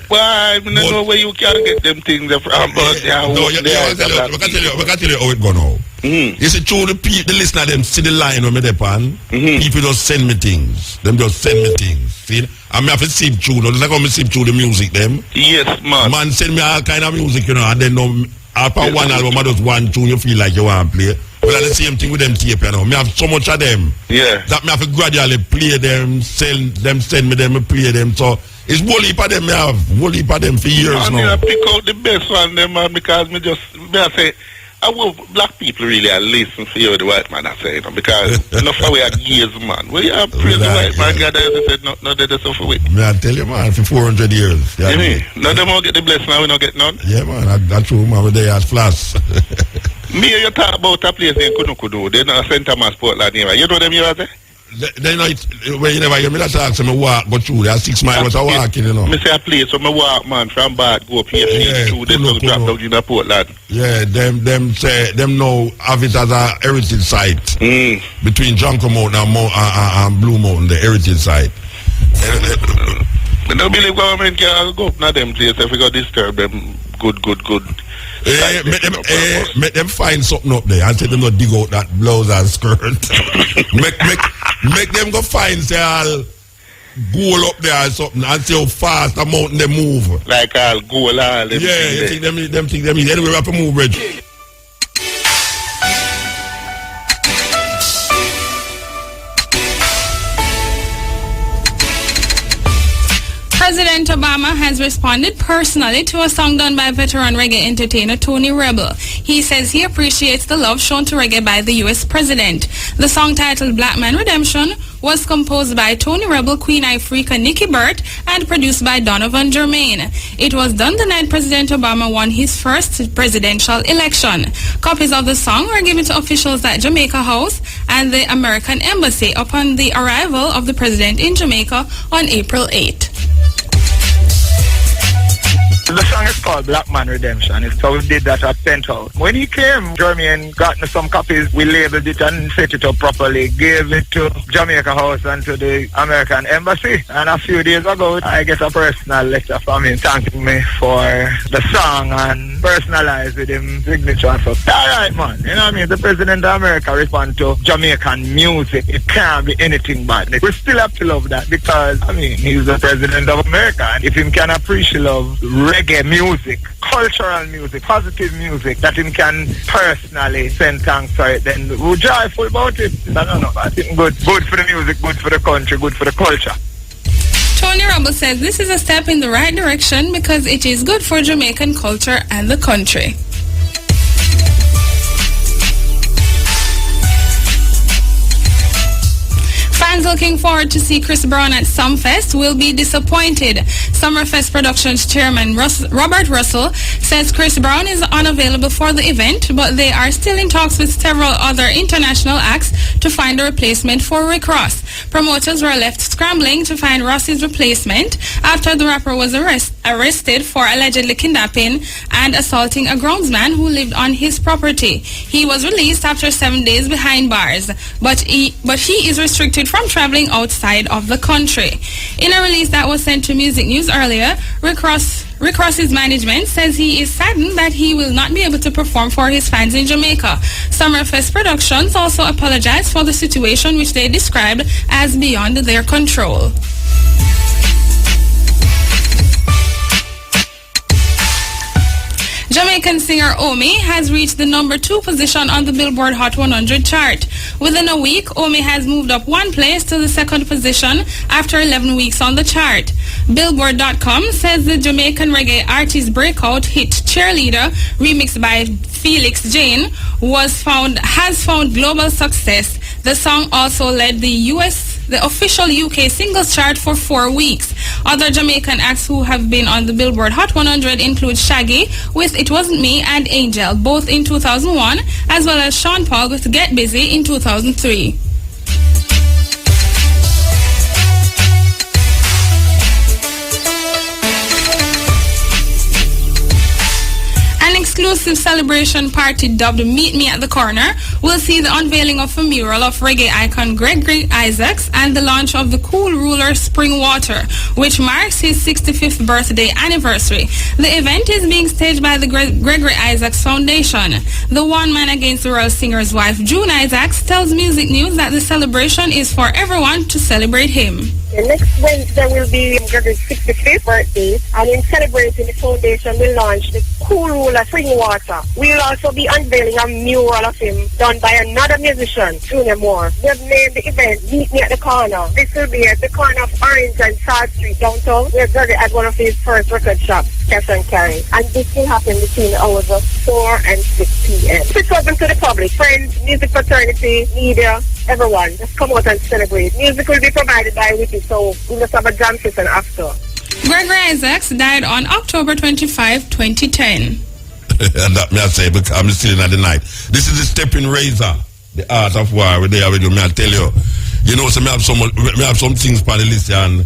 Why? I don't know where you can get them things from, but they are no, we can tell you how it go now. You see, through the listener, them see the line when me depend. People just send me things. Them just send me things. See? I have to sift through. Just like how me sift through the music, them. Yes, man. Man send me all kind of music, you know, and then after one album, I just one tune, you feel like you want to play. Well, the same thing with them tape, you know. Me have so much of them. Yeah. That me have to gradually play them, send me them, play them. So it's whole heap of them me have. Whole heap of them for years now. I pick out the best one, them, man, because me say, I will black people really listen for you, the white man, I say, you know, because enough of we are years, man. Well, you have praise the white man, God, as I said, not that stuff away. Me I tell you, man, for 400 years. You mean? None of them will get the blessing, now we don't get none. Yeah, man, that's true, man, they as flash. Me, you talk about a place in Kunukudu, they're not a St. Thomas Portland near. You know them here, there? They know it, when you never hear me, that's ask me walk, go through, there 6 miles, I walking, you know. Me say a place, so me walk, man, from Bath, go up here, through, they don't drop down in the Portland. Yeah, them now have it as a heritage site. Between Junker Mountain and Blue Mountain, the heritage site. I don't believe government can go up now them places if we got disturb them good. Make them find something up there and tell them not dig out that blouse and skirt. make them go find say all goal up there or something and see how fast the mountain they move. Like all goal all them. Yeah, you think them anyway we have to move, Reg. President Obama has responded personally to a song done by veteran reggae entertainer Tony Rebel. He says he appreciates the love shown to reggae by the U.S. president. The song titled Black Man Redemption was composed by Tony Rebel, Queen Ifrica, Nikki Burt, and produced by Donovan Germain. It was done the night President Obama won his first presidential election. Copies of the song were given to officials at Jamaica House and the American Embassy upon the arrival of the president in Jamaica on April 8. The song is called Black Man Redemption. So we did that at Penthouse. When he came, Jeremy got me some copies. We labeled it and set it up properly. Gave it to Jamaica House and to the American Embassy. And a few days ago, I get a personal letter from him thanking me for the song and personalized with him signature and stuff. All right, man. You know what I mean? The President of America respond to Jamaican music. It can't be anything bad. We still have to love that because, I mean, he's the President of America. And if him can appreciate love reggae music, cultural music, positive music, that him can personally send thanks for it, then we're joyful about it. I don't know. I think good for the music, good for the country, good for the culture. Tony Rebel says this is a step in the right direction because it is good for Jamaican culture and the country. Fans looking forward to see Chris Brown at Sumfest will be disappointed. Summerfest Productions chairman Robert Russell says Chris Brown is unavailable for the event, but they are still in talks with several other international acts to find a replacement for Rick Ross. Promoters were left scrambling to find Rossi's replacement after the rapper was arrested for allegedly kidnapping and assaulting a groundsman who lived on his property. He was released after 7 days behind bars, but he is restricted from traveling outside of the country. In a release that was sent to Music News earlier, Rick Ross's management says he is saddened that he will not be able to perform for his fans in Jamaica. Summerfest Productions also apologized for the situation, which they described as beyond their control. Jamaican singer Omi has reached the number 2 position on the Billboard Hot 100 chart. Within a week, Omi has moved up 1 place to the 2nd position after 11 weeks on the chart. Billboard.com says the Jamaican reggae artist's breakout hit Cheerleader, remixed by Felix Jane, has found global success. The song also led the official UK singles chart for 4 weeks. Other Jamaican acts who have been on the Billboard Hot 100 include Shaggy with It Wasn't Me and Angel, both in 2001, as well as Sean Paul with Get Busy in 2003. An exclusive celebration party dubbed Meet Me at the Corner will see the unveiling of a mural of reggae icon Gregory Isaacs and the launch of the Cool Ruler Spring Water, which marks his 65th birthday anniversary. The event is being staged by the Gregory Isaacs Foundation. The One Man Against the World singer's wife, June Isaacs, tells Music News that the celebration is for everyone to celebrate him. Next Wednesday will be Gregory's 65th birthday, and in celebrating, the foundation will launch the Cool Ruler Spring Water. We will also be unveiling a mural of him done by another musician, Junior Moore. We have named the event Meet Me at the Corner. This will be at the corner of Orange and South Street downtown, where Gregory had one of his first record shops, Cash and Carry. And this will happen between the hours of 4 and 6 p.m. It's open to the public, friends, music fraternity, media, everyone. Just come out and celebrate. Music will be provided by Wiki, so we must have a jam session after. Gregory Isaacs died on October 25, 2010. And that me I say because I'm still in the night. This is the stepping razor, the art of war. We there with you. Me I tell you, you know, so me have some things on the list, and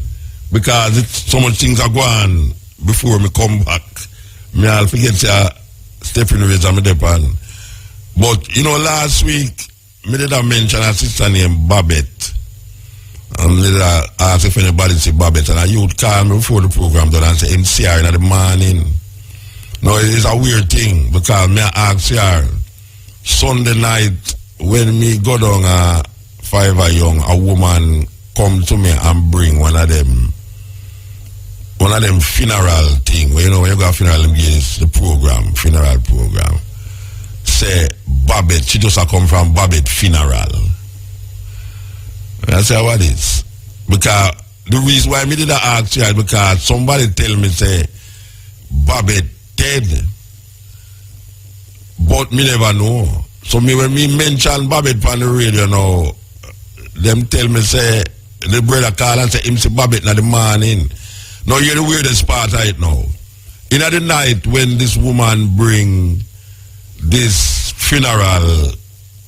because so much things are going before me come back. Me I'll forget stepping razor me depend. But you know, last week me did mention a sister named Babette. And I asked if anybody see Babette, and a youth called me before the program done and say him see her in the morning. No, it's a weird thing because me ask her Sunday night when me go down a 5 young, a woman come to me and bring one of them funeral thing. Well, you know, when you go to funeral, it's the funeral program. Say Babette, she just come from Babette funeral. I say, what is? Because the reason why me did ask you is because somebody tell me say Babette dead, but me never know. So me when me mention Babette on the radio now, them tell me say the brother call and say him see Babette in the morning. Now you're the weirdest part of it now. In the night when this woman bring this funeral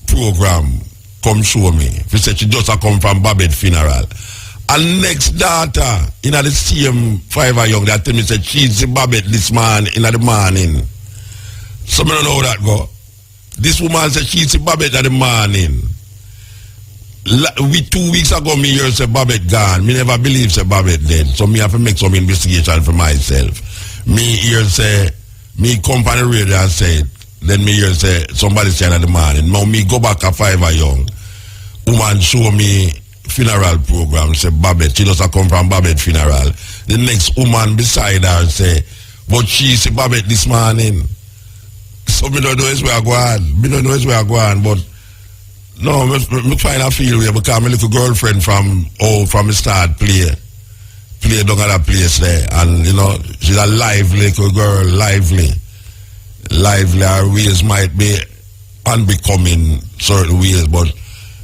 program come show me. She said she just come from Babette funeral. And next daughter, in the same 5 young, that tell me said she's the Babette this man in the morning. So I don't know how that go. This woman said she's the Babette in the morning. 2 weeks ago, me hear say Babette gone. Me never believe say Babette dead. So me have to make some investigation for myself. Me hear say, me come on the radio and say, then me hear say somebody say in the morning. Now me go back a 5 young. Woman show me funeral program, say Babette, she just come from Babette funeral. The next woman beside her say, but she say Babette this morning. So me don't know where I go on. Me don't know where I go on, but no, me find a feel way because my little girlfriend from the start play down at that place there. And you know, she's a lively little girl, lively. Her ways might be unbecoming certain ways, but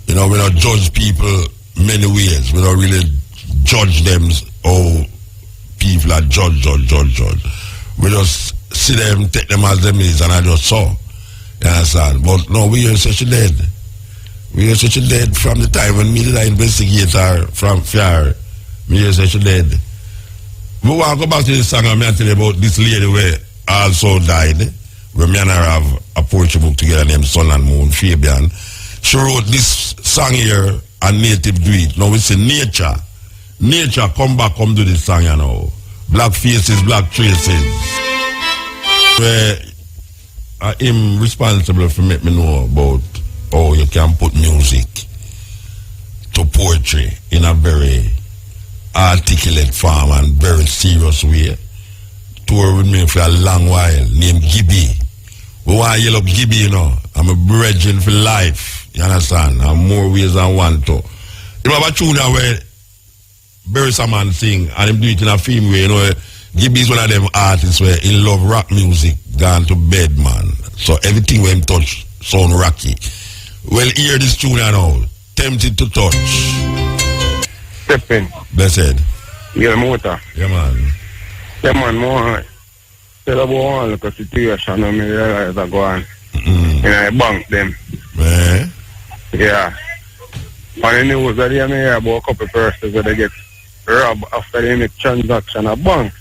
you know, we don't judge people many ways. We don't really judge them how people are judge. We just see them, take them as them is, and I just saw. You understand? But no, we hear say she dead. Me say she dead from the time when me did I investigate her from far. Me say she dead. We want to go back to this song and me tell you about this lady where also died. Where me and her have a poetry book together named Sun and Moon, Fabian. She wrote this song here and Native do it. Now we say nature. Nature come back, come do this song, you know. Black faces, black traces. Where I'm responsible for make me know about how you can put music to poetry in a very articulate form and very serious way. Tour with me for a long while, named Gibby. We want to yell up Gibby, you know. I'm a brethren for life, you understand? And more ways than one to. You have a tune where Barry Saman sing and him do it in a film way, you know. Gibby is one of them artists where he love rock music, gone to bed, man. So everything when him touch sound rocky. Well, hear this tune now. Tempted to touch. Step in. Blessed. Yeah, motor. Yeah, man. Yeah, man, more. Tell about one look at situation and me realize I go on. And I bank them. Man. Yeah. And the news that they hear about a couple persons that they get robbed after they make transaction at bank.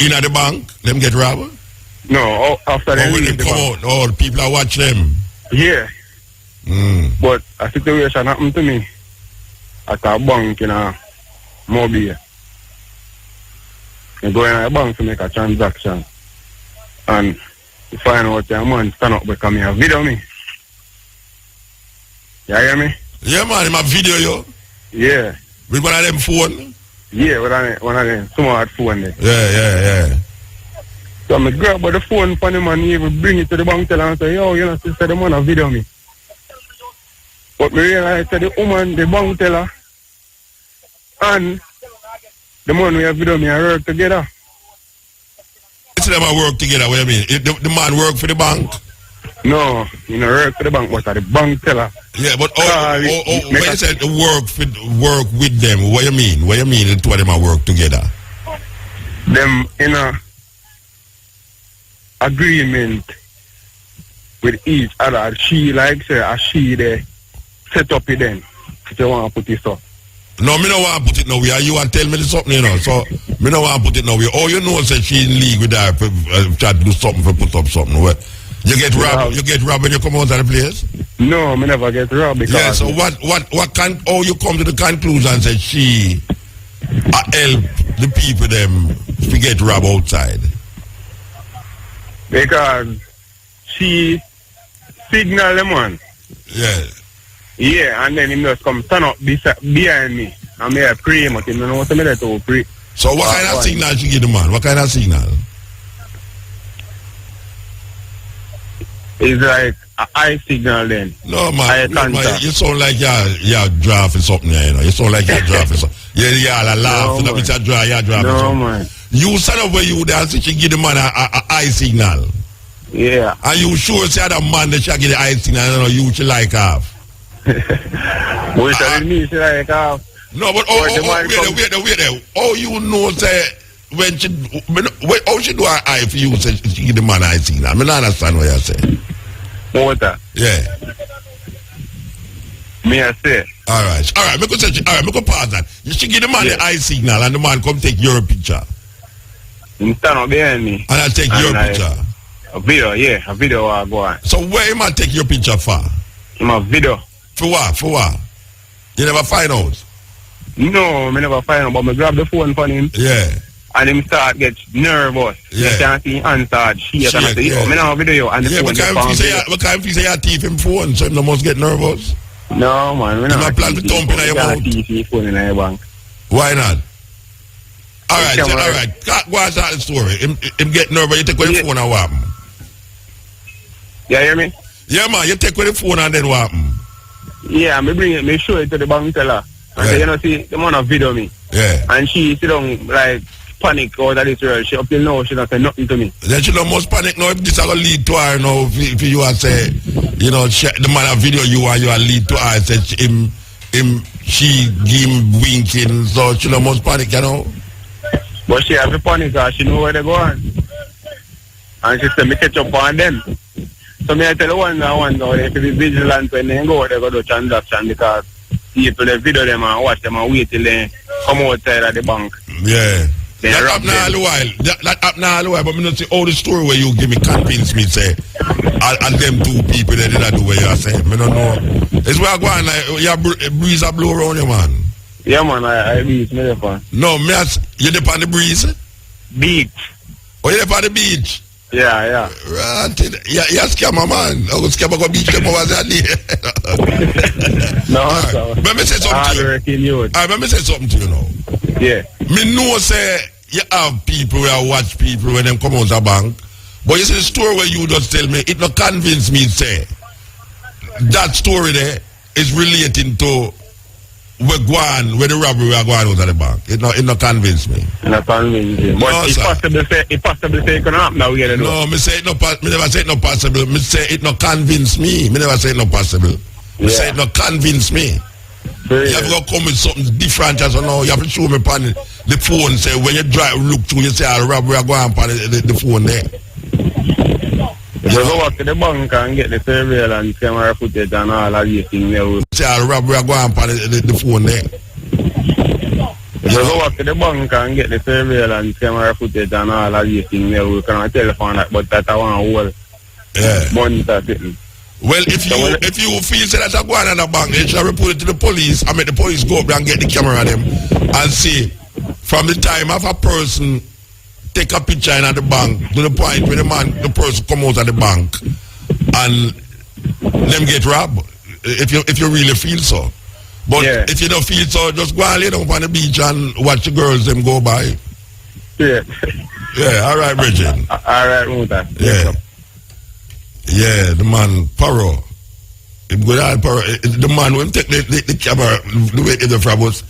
In at the bank? Them get robbed? No, after they when leave they the come bank. out, all the people that watch them. Yeah. But a situation happened to me at a bank in a Mobile. I go in a bank to make a transaction. And you find out your man stand up because me a video me. You hear me? Yeah, man, him a video you? Yeah. With one of them phone? Yeah, with one of them smart phone there. Yeah. So I grab the phone from him and he even bring it to the bank teller and say, yo, you know, sister, the man a video me. But me realize that the woman, the bank teller, and the man we have video me and work together. It's them a work together, what you mean? The man work for the bank? No, you know, work for the bank, but at the bank teller. Yeah, but when you said work with them, what you mean? What you mean the two of them a work together? Them in a agreement with each other. She like say, she they set up it then. If you want to put this up. No, me no want to put it nowhere. You want to tell me something, you know. So, me no want to put it nowhere. Oh, you know, say she in league with her, try to do something for put up something. What? You get robbed. You get robbed when you come out of the place. No, me never get robbed because. Yeah. So what can? Oh, you come to the conclusion say she help the people them to get robbed outside. Because she signal them one. Yeah. Yeah, and then he just come stand up behind me. And me I pray, but he don't know what me there to pray. So what kind of signal she give the man? What kind of signal? It's like an eye signal then. No man, you sound like you're drafting something there, you know. You sound like you're drafting something. Yeah, I laugh. No, you're drafting something. Man. You stand up where you there, so she give the man a eye signal. Yeah. And you sure say that man that she give the eye signal, you know, you should like half. What telling me she like half? No, but wait there. Oh, you know say when she how she do her eye for you say she give the man eye signal. I don't understand what you say. What that? Yeah. Me I say. Alright, me go pause that. She give the man the eye signal and the man come take your picture. He stand up behind me. And I take your picture. A video I go on. So where him I take your picture for? My video. For what? You never find out? No, me never find out, but me grab the phone from him. Yeah. And him start get nervous. Yeah. You can't see answered. She can say, yo, me now video and the phone. What kind of say you thief him phone, so him must get nervous? No man, we not plan to thump in your mouth. Phone in your bank. Why not? Alright. Go on start the story. Him get nervous, you take away the phone and what happen? You hear me? Yeah man, you take away the phone and then what happen? Yeah, me show it to the bank teller. And say, you know, see, the man have video me. Yeah. And she sit down like panic out of this world. She up till now, she not say nothing to me. Then she don't must panic now if this is going to lead to her, you know, if you are say, you know, the man have video you and you are lead to her, say she give him winking, so she don't must panic, you know. But she have to panic because she know where they go on. And she said, me catch up on them. So me I tell you one now, they have to be vigilant when they go to do transaction because people they video them and watch them and wait till they come outside of the bank. Yeah. That happen all the while. That happen all the while. But me not see all the story where you give me convince me say and them two people they did not do what you say. Me don't know. It's where I go and your breeze a blow around you, man. Yeah, man, I beach me there for. No, me you there on the breeze? Beach. Oh, you there on the beach? Yeah. Right. You scammer, man. I go scammer go beach them over there. No, right. Let me say something to you. Alright, let me say something to you now. Yeah. Me know say you have people where I watch people when them come out the bank. But you see the story where you just tell me, it not convince me say that story there is relating to where the robbery we are going out of the bank. It not convince me. Not convince me. But no, it's possible say it can happen now. No, me say it not me never say it not possible. Me say it not convince me. Me never say it not possible. Me say it not convince me. You have to come with something different as now. You have to show me upon the phone. Say when you drive, look through, you say, "I'll robbery, I go on the phone there." You go back to the bank and get the surveillance camera footage and all of these things there. Say, "I'll robbery, I go on the phone there." You go back to the bank and get the surveillance camera footage and all of these things there. We can't telephone that, but that I want to hold. Yeah. Monitor sitting. Well, if you feel that I go on the bank, you should report it to the police. I make the police go up there and get the camera on them and see from the time of a person take a picture in at the bank to the point where the person come out of the bank and them get robbed. If you really feel so. But if you don't feel so, just go and lay down on the beach and watch the girls them go by. Yeah. Yeah, all right, Bridget. All right, Muta. Yeah. Yeah, the man, Paro. The man, when take the camera, the way the frabos,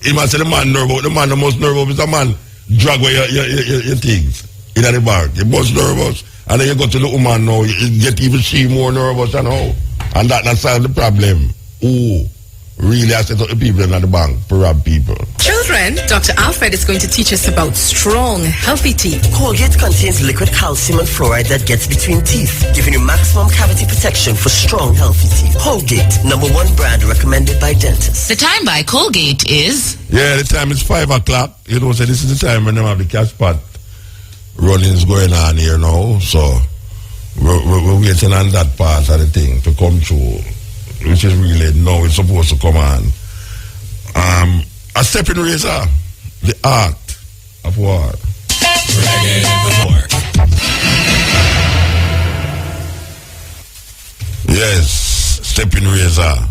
he must say the man nervous. The man the most nervous is the man drag away your things in the bar. You're most nervous. And then you go to the woman now, you get even she more nervous and how. And that's the problem. Ooh. Really, I set up the people in the bank to rob people. Children, Dr. Alfred is going to teach us about strong, healthy teeth. Colgate contains liquid calcium and fluoride that gets between teeth, giving you maximum cavity protection for strong, healthy teeth. Colgate, #1 brand recommended by dentists. The time by Colgate is? Yeah, the time is 5 o'clock. You know, so this is the time when they have the cash pot runnings going on here now. So we're waiting on that part of the thing to come through, which is really now it's supposed to come on. A stepping razor, the art of war. Yes, stepping razor.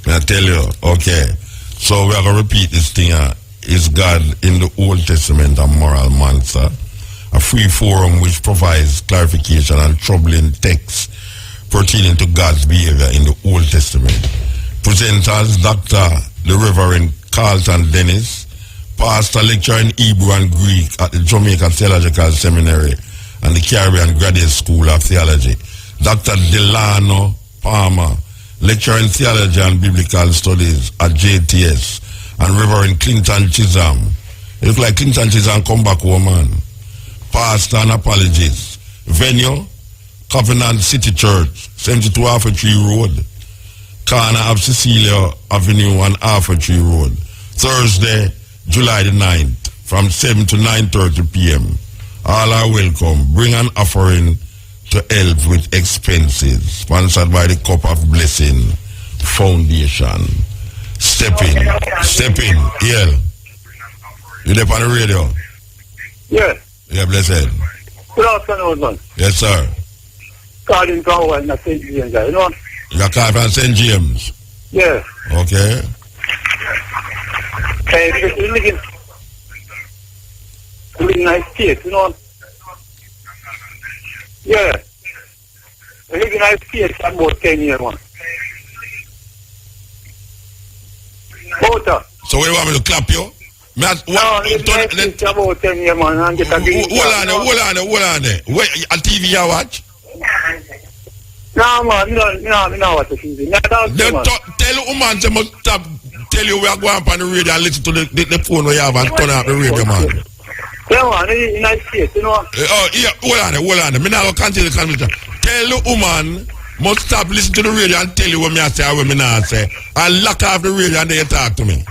I tell you, okay. So we are going to repeat this thing. Is God in the Old Testament a moral monster? A free forum which provides clarification and troubling texts pertaining to God's behavior in the Old Testament. Presenters Dr. the Reverend Carlton Dennis, pastor lecturer in Hebrew and Greek at the Jamaica Theological Seminary and the Caribbean Graduate School of Theology. Dr. Delano Palmer, lecturer in Theology and Biblical Studies at JTS, and Reverend Clinton Chisholm. It looks like Clinton Chisholm come back woman. Pastor and apologist. Venue, Covenant City Church, 72 Half Tree Road, corner of Cecilia Avenue and Half Tree Road. Thursday, July the 9th, from 7 to 9:30 p.m. All are welcome. Bring an offering to help with expenses. Sponsored by the Cup of Blessing Foundation. Step in. Yeah. You there on the radio? Yes. Yeah, blessed. Good afternoon, man. Yes, sir. Calling from St. James, you know? You're calling from St. James? Yes. Okay. You live in nice state, you know? Yeah. I live in nice state for about 10 years, man. So what do you want me to clap you? About 10 years, man, and get a green card. Hold on there. Wait, a TV you watch? No, man, no, watch the TV. Tell the woman to must stop. Tell you we are going up on the radio and listen to the phone we have and turn up the radio, man. Yeah, man, in nice state, you know? Oh, yeah, hold on there. Me now continue the conversation. Tell the woman must stop listening to the radio and tell you what me I say and what me not say. And lock off the radio and then you talk to me.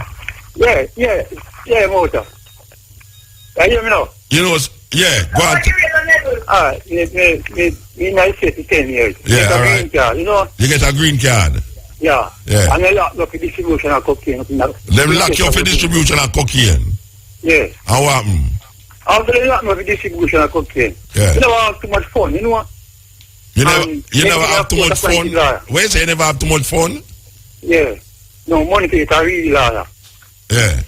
Yeah, Motor. You hear me now? You know, yeah, go on. Alright, me nice for 10 years. Yeah, all right. Green card, you know? You get a green card. Yeah. Yeah. And they lock up for distribution of cocaine. Them lock you up for distribution of cocaine. Yes. And what happen? After they lock me up for distribution of cocaine. Yeah. You never have too much fun, you know what? You never have too much fun? Where you say you never have too much fun? Yeah. No, money for it, I really lawyer. Yeah.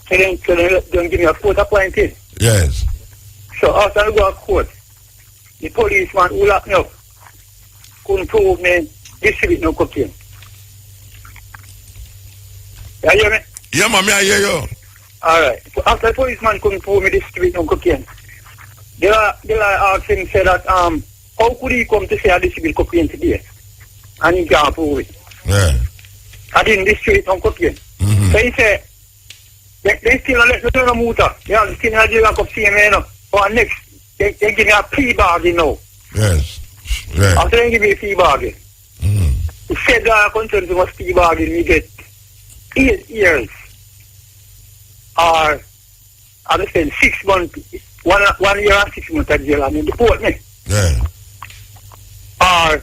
So then give me a court appointed. Yes. So after I go to court, the policeman who locked me up couldn't prove me distribute no cocaine. You hear me? Yeah, man, I hear you. Alright. So after the policeman couldn't prove me distribute no cocaine, they asked him, say that, how could he come to say I distribute cocaine today? And he can't prove it. Yeah. I didn't distribute no cocaine. So he said, they still don't let me do no motor. They are still in a jail and come see me, you know. Or next, they give me a plea bargain now. Yes. Yeah. After they give me a plea bargain, the federal country must plea bargain, we get 8 years. Or, I understand, 6 months, 1 year and 6 months at jail and they deport me. Yeah. Or,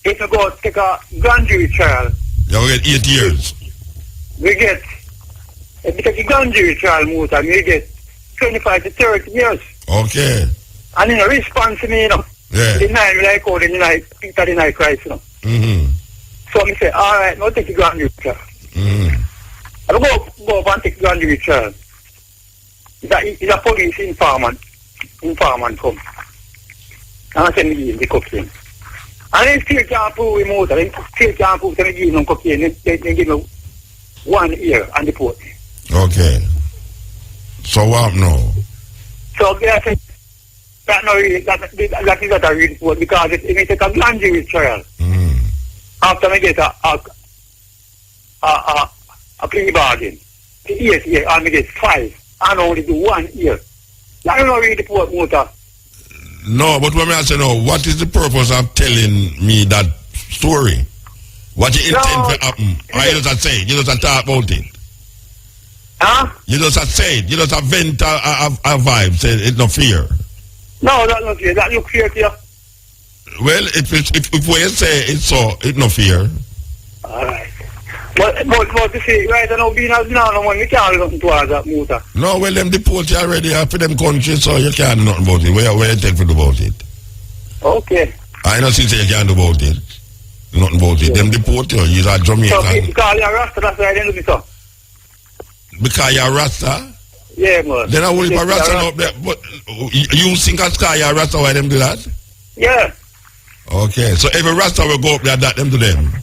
if you go take a grand jury trial, you will get 8 years. If you take a grand jury trial, motor, we get 25 to 30 years. Okay. And in a response to me, you know, deny me like how they deny Peter deny Christ, you know. So I say, alright, now take the grand jury trial. I go up and take the grand jury trial. It's a police informant come. And I send me in the cocaine. And they still can't prove him out. They still can't prove that they give him cocaine. They give me 1 year and deport me. Okay. So what now? So I said, that is not a real report because if you take a grand jury trial, after I get a plea bargain, the 8 year and I get 5 and only do 1 year. That is not a real report, motor. No, but what I say now, what is the purpose of telling me that story? What you intend to happen? Or you just say, you just talk about it? Huh? You just say it, you just vent a vibe, say it's no fear. No, that's not fear, that look fear to you. Well, if what you say it's so, it's no fear. Alright. But to say, right now, being as now, man, we can't do nothing towards that motor. No, well, them deport you already for them countries, so you can't do nothing about it. Where you take for do about it? Okay. I know since you can't do about it. Nothing about it. Them deport you, you're a Jamaican. So, because you're a Rasta, that's why I didn't do it, sir. Because you're a Rasta? Yeah, man. Then I will be a Rasta up there. But you think a sky you're a Rasta, why them do that? Yeah. Okay, so every Rasta will go up there, that them to them?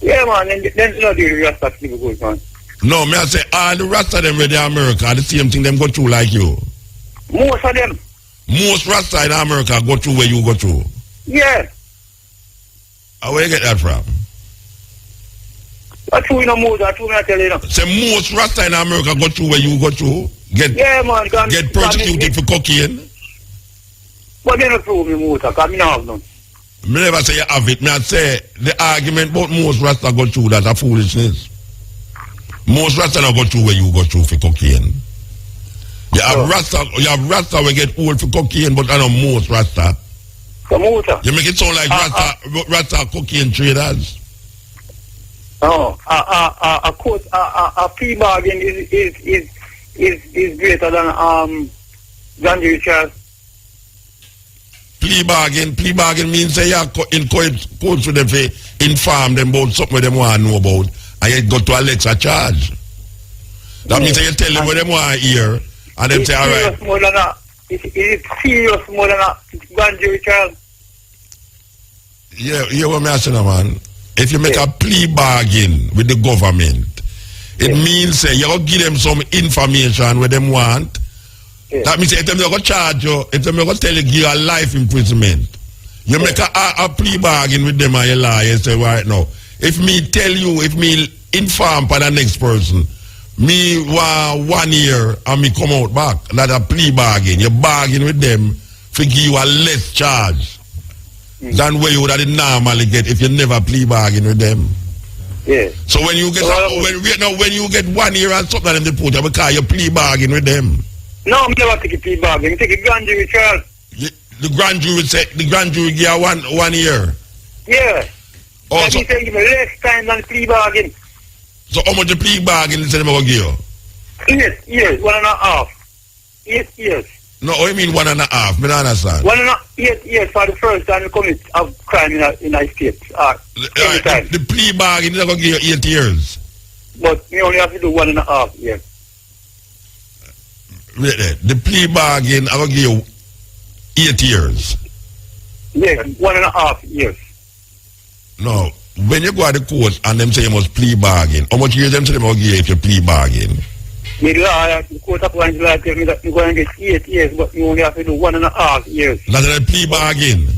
Yeah, man, then no deal with Rasta people good, man. No, me I say, all the Rasta them with the America, the same thing them go through like you. Most of them. Most Rasta in America go through where you go through? Yeah. Where you get that from? That's who you know most, that's who I tell you now. Say most Rasta in America go through where you go through? Yeah, man. Get persecuted for cocaine? But they don't prove me most, because I don't have none. Me never say you have it. Me I say the argument about most Rasta go through that a foolishness. Most Rasta don't go through where you go through for cocaine. You have Rasta will get old for cocaine, but I know most Rasta. You make it sound like Rasta cocaine traders. No, a plea bargain is greater than grand jury trial. Plea bargain means say you are in court with them to inform them about something them want to know about, and you go to a lesser charge. That means you tell them what them want to hear, and them say, all right. Is it serious more than a grand jury trial? Yeah, what I'm saying, man. If you make a plea bargain with the government, it means you give them some information what them want. That means if they're going to charge you, if they're going to tell you give a life imprisonment, you make a plea bargain with them and you lie and say, right now, if me tell you, if me inform for the next person, me want 1 year and me come out back, that's a plea bargain. You bargain with them to give you a less charge. than where you would have normally get if you never plea bargain with them. Yeah. So when you get when you get 1 year and something in the put, because you plea bargain with them. No, I'm never take a plea bargain. I take a grand jury trial. The grand jury give you 1 year. Yeah. Oh, so he said give me less time than plea bargain. So how much the plea bargain is them going to give you? Yes, 1.5. 8 years. No, what do you mean 1.5? I don't understand. 8 years for the first time you commit a crime in a state. The plea bargain is going to give you 8 years. But you only have to do 1.5 years. Really? The plea bargain I will give you 8 years. Yeah, 1.5 years. No. When you go to the court and them say you must plea bargain, how much years them say them will give you if you plea bargain? The court appoints law tell me that you're going to get 8 years, but you only have to do 1.5 years. That's a plea bargain?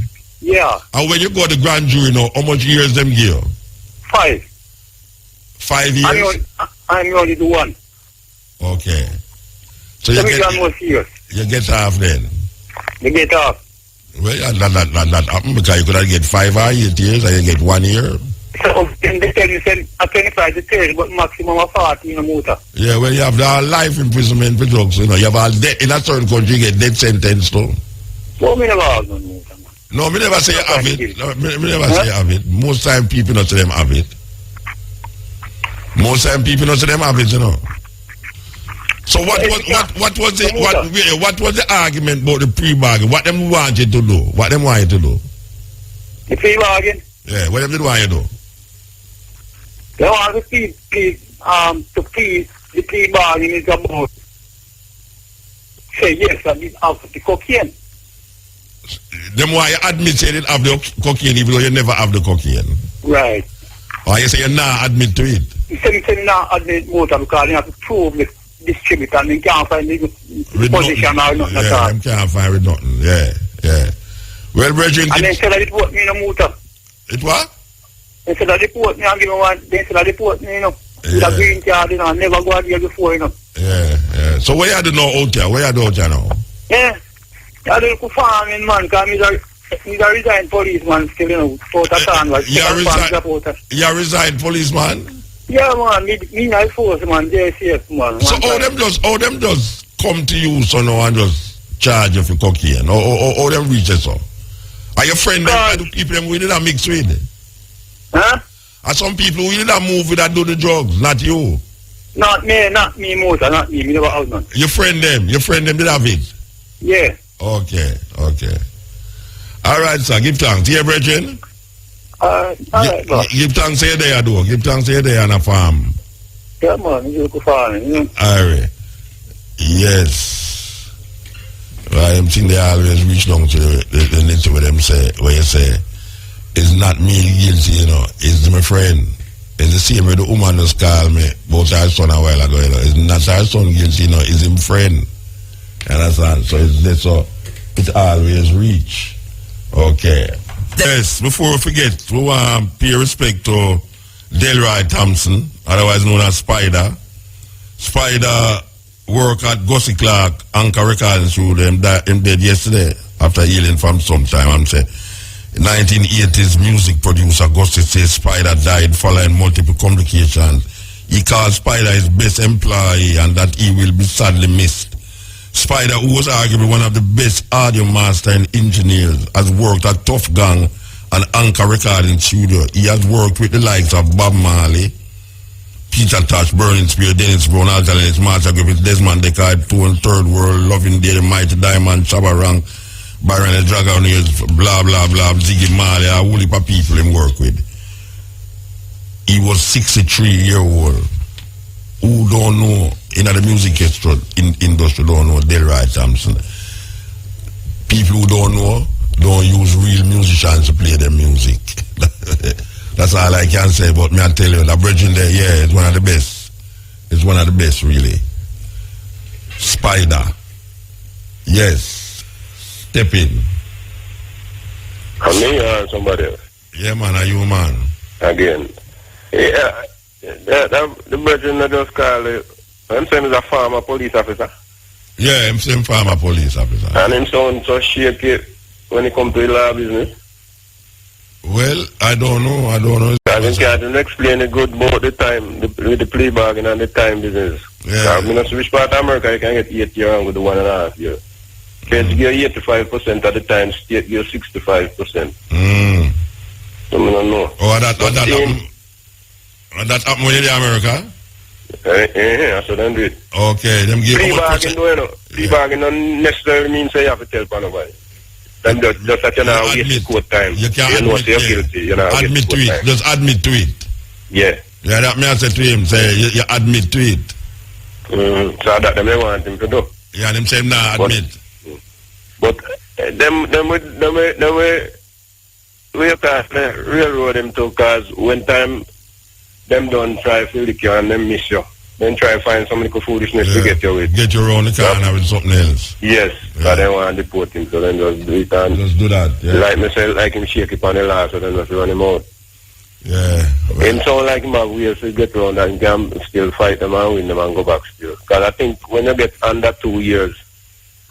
Yeah. And when you go to the grand jury now, how much years them give you? 5. 5 years? I'm only do 1. Okay. So you get half then? You get half. Well, that happen because you could have get 5 or 8 years and you get 1 year. So then they tell you a 25 to 30, but maximum of 40 in a motor. Yeah, well, you have the life imprisonment for drugs, you know. You have all death in a certain country, you get death sentence too. No, me never have no motor, man. No, me never say you have it. No, me never say you have it. Most time people not say them have it. Most time people not say them have it, you know. So what was the argument about the pre-bargain? What them want you to do? What them want you to do? The pre-bargain? Yeah, what them did want you to do? They want to plead the pre-bargain is about say yes, I did have the cocaine. Them why you admit say you didn't have the cocaine even though you never have the cocaine. Right. Or you say you not admit to it? You say not admit motor because you have to prove the distributor and you can't find the position or nothing at all. Yeah, can't find with nothing. Yeah. Well, Brethren... And then instead of report me in a motor. It what? Instead of report me and give me one, instead of report me, you know, with a green card, you know, and never go out here before, you know. Yeah. So where you do now out there? Where you do out there now? Yeah. I do look farming, man, because he's a resigned policeman still, you know, out of town. You resigned policeman? Yeah, man, me not force, man, JCF, man. So how them just come to you, so now, and just charge you for cocaine? Or them reach you, so? Are your friends them, the people them with it that mix with it? Huh? Are some people who that move with that do the drugs, not you? Not me, motor, not me never have none. Your friend them did have it? Yeah. Okay. All right, sir, give thanks. Here, Brethren? All right, boss. Give thanks here there, though. Give thanks here there on a farm. Yeah, man, you look farming, you know. All right. Yes. Well, I think they always reach down to the nature where them say, where you say, it's not me guilty, you know, it's my friend. It's the same way the woman just called me about her son a while ago, you know. It's not her son guilty, you know, it's him friend. You understand? So it's so it always reach. Okay. Yes, before we forget, we want to pay respect to Delroy Thompson, otherwise known as Spider. Spider worked at Gussie Clark Anchor Recording Studio. Him dead yesterday after healing from some time. I'm saying 1980s music producer Gussie says Spider died following multiple complications. He called Spider his best employee and that he will be sadly missed. Spider, who was arguably one of the best audio master and engineers, has worked at Tough Gang and Anchor Recording Studio. He has worked with the likes of Bob Marley, Peter Tosh, Burning Spear, Dennis Brown, Alternates, Master Griffith, Desmond Descartes, Two and Third World, Loving Day, The Mighty Diamond, Shabba Rank, Byron the Dragoneers, blah, blah, blah, Ziggy Marley, a whole heap of people he worked with. He was 63-year-old. Who don't know, in the music industry don't know Delroy Thompson. People who don't know, don't use real musicians to play their music. That's all I can say, but me I tell you, the bridging there, yeah, it's one of the best. It's one of the best, really. Spider. Yes. Step in. Me or somebody else? Yeah, man, are you a man? Again. Yeah. The brethren that just call it, I'm saying he's a former police officer. Yeah, I'm saying former police officer. And him sound so shaky when he come to the law business. Well, I don't know. I think I didn't explain it good about the time, with the plea bargain and the time business. Yeah. I mean, which part of America you can get 8 years with the 1.5 years. Feds give 85% at the time, state give 65%. So I don't know. Oh, that happened when you're in America? Yeah, so then do it. Okay, them give plea bargain, plea bargain don't necessarily mean say you have to tell for nobody. Then just that you know waste the court time. You can't know you're guilty. You know, admit to it. Time. Just admit to it. Yeah. Yeah, that me I said to him, say you admit to it. So that them they want him to do. Yeah, them say nah admit. But them we can't railroad them too, cause when time them don't try to lick you and them miss you. Then try to find some little foolishness to get you with. Get you around the corner with something else. Yes, but they want to deport him, so then just do it and just do that. Yeah. Like me say, like him shake it on the last, so then just run him out. Yeah. Well. Him sound like him have ways to get around and can still fight them and win them and go back still. Because I think when you get under 2 years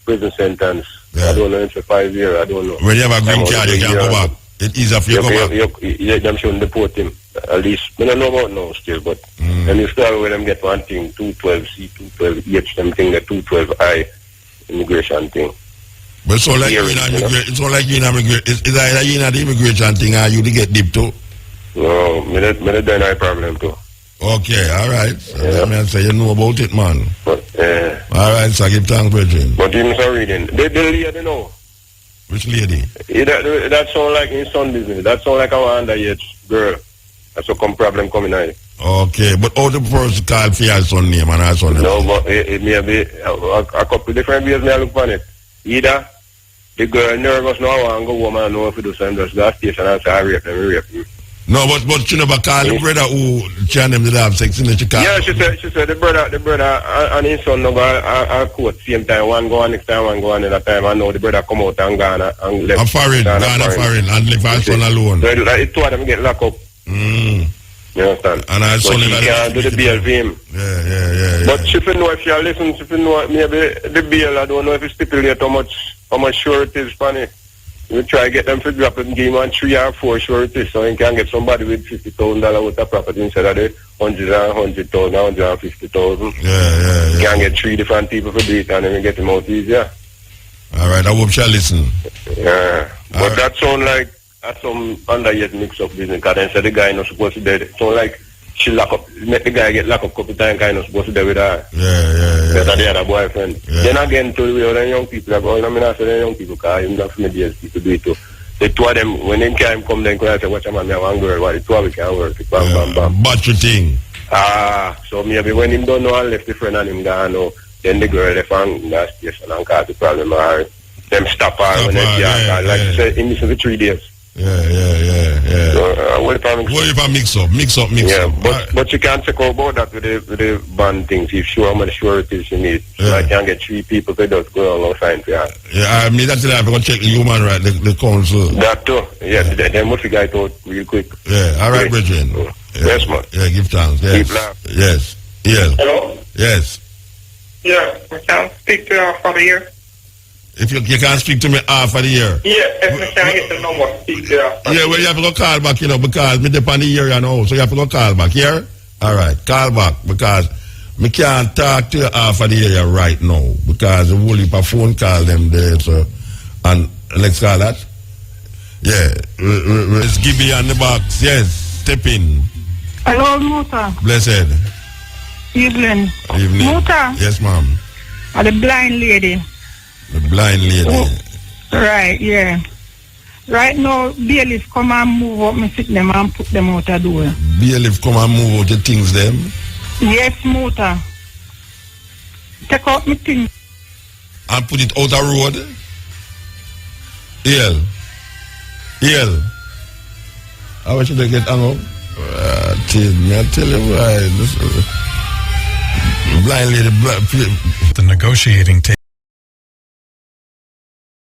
prison sentence, I don't know, it's a 5 year, I don't know. When you have a green card, you can go back. It's easier for you to go back. Them shouldn't deport him. At least, I don't know about now still, but then you start with them get one thing, 212C, 212H, them thing, the 212I immigration thing. But so like you in immigration, it's like you in immigration, is either you in the immigration thing or you to get deep too? No, me don't have problem too. Okay, alright. So that means you know about it, man. But, alright, so give thanks, Bridget. But even so reading, the lady know. Which lady? That sound like in son business. That sound like our underage girl. That's a problem coming out. Okay, but how the person call for your son name and her son name? No, but it may be a couple different ways I look on it. Either the girl nervous now and go home and know if you do something, just go to the station and say, I rape him. No, but you never call the brother who Channing did have sex in the Chicago. Yeah, she said the brother and his son no go a court same time. One go on next time, one go on another time. I know the brother come out and gone and left. A foreign and leave her son alone. So the two of them get locked up. You understand? And her son she can't do the bail for him. Yeah. But she know if you listen, she know maybe the bail, I don't know if it stipulate how much sure it is for it. We try to get them to drop and give him 3 or 4 sureties so you can get somebody with $50,000 worth of property instead of the 100,000, 150,000. Yeah. You can get 3 different people for do it and then you get them out easier. Alright, I hope she'll listen. Yeah. But that sound like some underage mix-up business because then said the guy not supposed to be dead. So like she lock up, make the guy get locked up a couple times, guy not supposed to be with her. Yeah. That's the other boyfriend. Yeah. Then again, to the other young people, I mean, I say the young people, because I'm not from the DSP people do it too. The two of them, when they can come, then I say, watch a man, I have one girl, but the two of them can work. Bam. But you think? So maybe when him don't know and left the friend and him gone now, then the girl left and the station and cause the problem, or them stop her when they see like you said, he missing for 3 days. Yeah. So, what if I mix up? Yeah, but you can't check out about that with the band things. If sure how much sureties you need. So I can get 3 people to just go alongside for you. Yeah, I mean that's it. I have to check the human right, the council. That too. Yeah, they must figure it out real quick. Yeah, alright, Bridget. Yes, man. Yeah, give thanks. Yes. Keep laughing. Yes. Hello? Yes. Yeah, I can speak to you for the year. If you can't speak to me half of the year. Yeah, if I can get the number, speak to you. Yeah, well, you have to go call back, because me depend on the year, so you have to go call back, yeah? All right, call back, because me can't talk to you half of the year right now, because the whole heap of phone call them there, so, and let's call that. Yeah, it's Gibby on the box, yes, step in. Hello, Muta. Blessed. Evening. Muta. Yes, ma'am. The blind lady. The blind lady. Oh, right, yeah. Right now, bailiff come and move up me sit them and put them out the door. Bailiff come and move out the things them? Yes, Muta. Take out me things. And put it out the road? EL. How should I get hung up? I tell you why. Blind lady. The negotiating table.